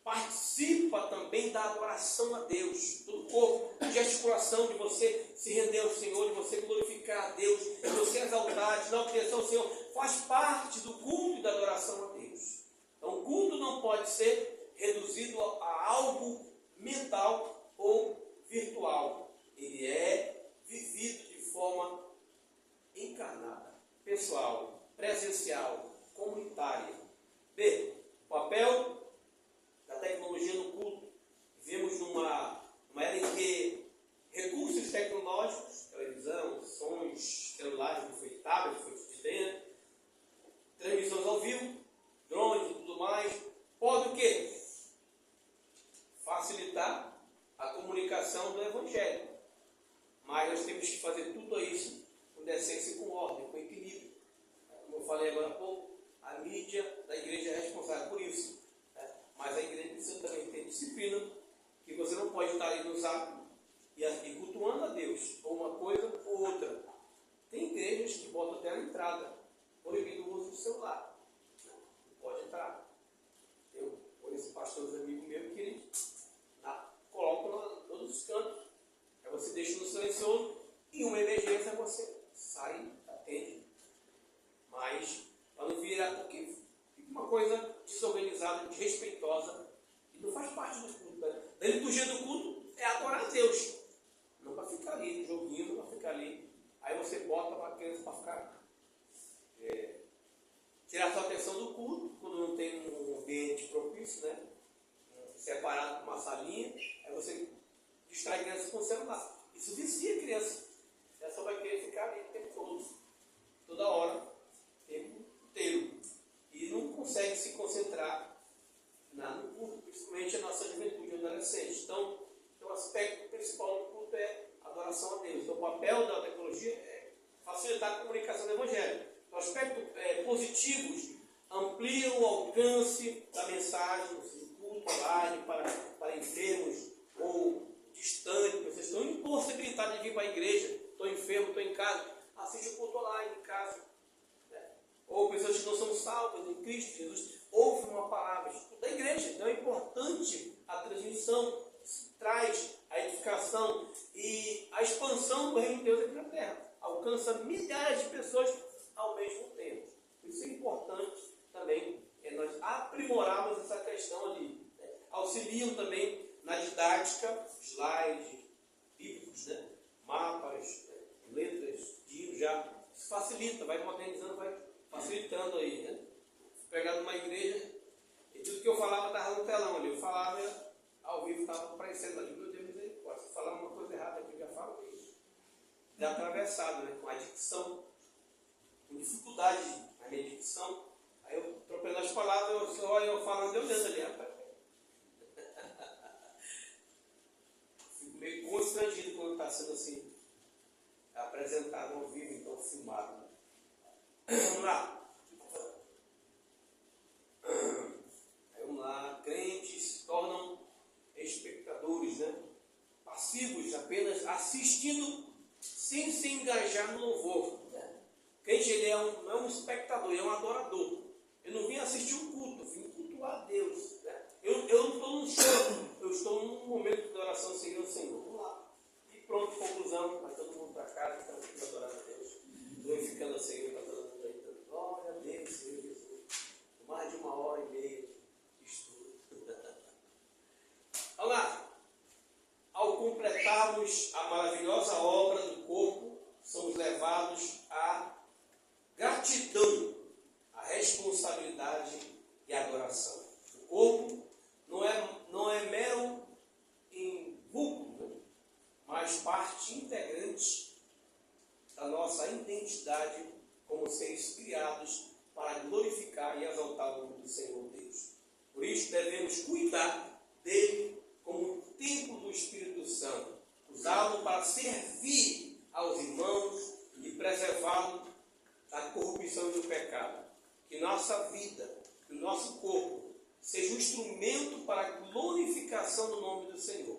participa também da adoração a Deus. Todo o corpo, a gesticulação de você se render ao Senhor, de você glorificar a Deus, de você exaltar, de não atenção ao Senhor, faz parte do culto e da adoração a Deus. Então o culto não pode ser reduzido a algo mental ou virtual. Ele é vivido de forma encarnada, pessoal, presencial, comunitária. B. O papel da tecnologia no culto. Vivemos numa era em que recursos tecnológicos, televisão, sons, celulares, foi tablet, foi sistema, transmissões ao vivo, drones e tudo mais, pode o quê? Facilitar a comunicação do Evangelho. Mas nós temos que fazer tudo isso com decência e com ordem, com equilíbrio. Como eu falei agora há pouco, a mídia da igreja é responsável por isso. Mas a igreja precisa também ter disciplina, que você não pode estar ali no zap e cultuando a Deus, ou uma coisa ou outra. Tem igrejas que botam até na entrada, proibido o uso do celular. Não pode entrar. Eu conheço pastores amigos meus que eles colocam em todos os cantos. Aí você deixa no silencioso e uma emergência você sai, atende. Mas para não virar, porque fica uma coisa desorganizada, desrespeitosa, e não faz parte do culto. Né? A liturgia do culto é adorar a Deus. Não para ficar ali, joguinho, não para ficar ali. Aí você bota para a criança para ficar. Tirar sua atenção do culto, quando não tem um ambiente propício, né? Separado com uma salinha, aí você distrai a criança com o celular. Isso vicia a criança. Ela só vai querer ficar ali o tempo todo, toda hora, o tempo inteiro. E não consegue se concentrar no culto, principalmente a nossa juventude e adolescente. Então, o aspecto principal do culto é adoração a Deus. Então, o papel da tecnologia é facilitar a comunicação do Evangelho. Então, aspectos positivos ampliam o alcance da mensagem do culto online para enfermos ou distantes, pessoas estão impossibilitadas de vir para a igreja, estou enfermo, estou em casa, assiste o culto online em casa. Ou pessoas que não são salvas em Cristo Jesus, ouvem uma palavra da igreja. Então é importante a transmissão, traz a edificação e a expansão do reino de Deus aqui na terra. Alcança milhares de pessoas ao mesmo tempo. Isso é importante também, nós aprimorarmos essa questão ali. Auxiliam também na didática, slides bíblicos, né? Mapas, letras, dias já. Isso facilita, vai modernizando, vai facilitando aí, né? Pegar numa igreja e tudo que eu falava estava no telão ali. Eu falava ao vivo, estava aparecendo ali. Meu Deus, misericórdia. Se falar uma coisa errada aqui, eu já falo isso. Já atravessado, né? Com a dicção, com dificuldade na minha dicção. Aí eu atropelando as palavras, eu falando, eu olhando ali, rapaz. Fico meio constrangido quando está sendo assim, apresentado ao vivo, então filmado. Vamos lá. Vamos lá. Crentes se tornam espectadores, né? Passivos, apenas assistindo, sem se engajar no louvor. Crente, ele não é um espectador, ele é um adorador. Eu não vim assistir o culto, eu vim cultuar a Deus. Né? Eu não estou num show, eu estou num momento de oração seguindo o Senhor. Vamos lá. E pronto, conclusão, vai todo mundo para casa, estamos aqui adorando a Deus. Glorificando o Senhor, está todo mundo aí. Glória a Deus, Senhor Jesus. Mais de 1h30 de estudo. Vamos lá. Ao completarmos a maravilhosa obra do corpo, somos levados à gratidão, à responsabilidade e à adoração. O corpo não é mero invulto, mas parte integrante da nossa identidade como seres criados para glorificar e exaltar o nome do Senhor Deus. Por isso devemos cuidar dele como um templo do Espírito Santo, usá-lo para servir aos irmãos e preservá-lo da corrupção e do pecado. Que nossa vida, que o nosso corpo, seja um instrumento para a glorificação do nome do Senhor.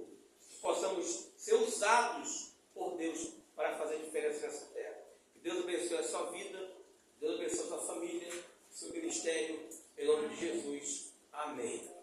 Que possamos ser usados por Deus para fazer diferença nessa terra. Que Deus abençoe a sua vida, Deus abençoe a sua família, o seu ministério, em nome de Jesus. Amém.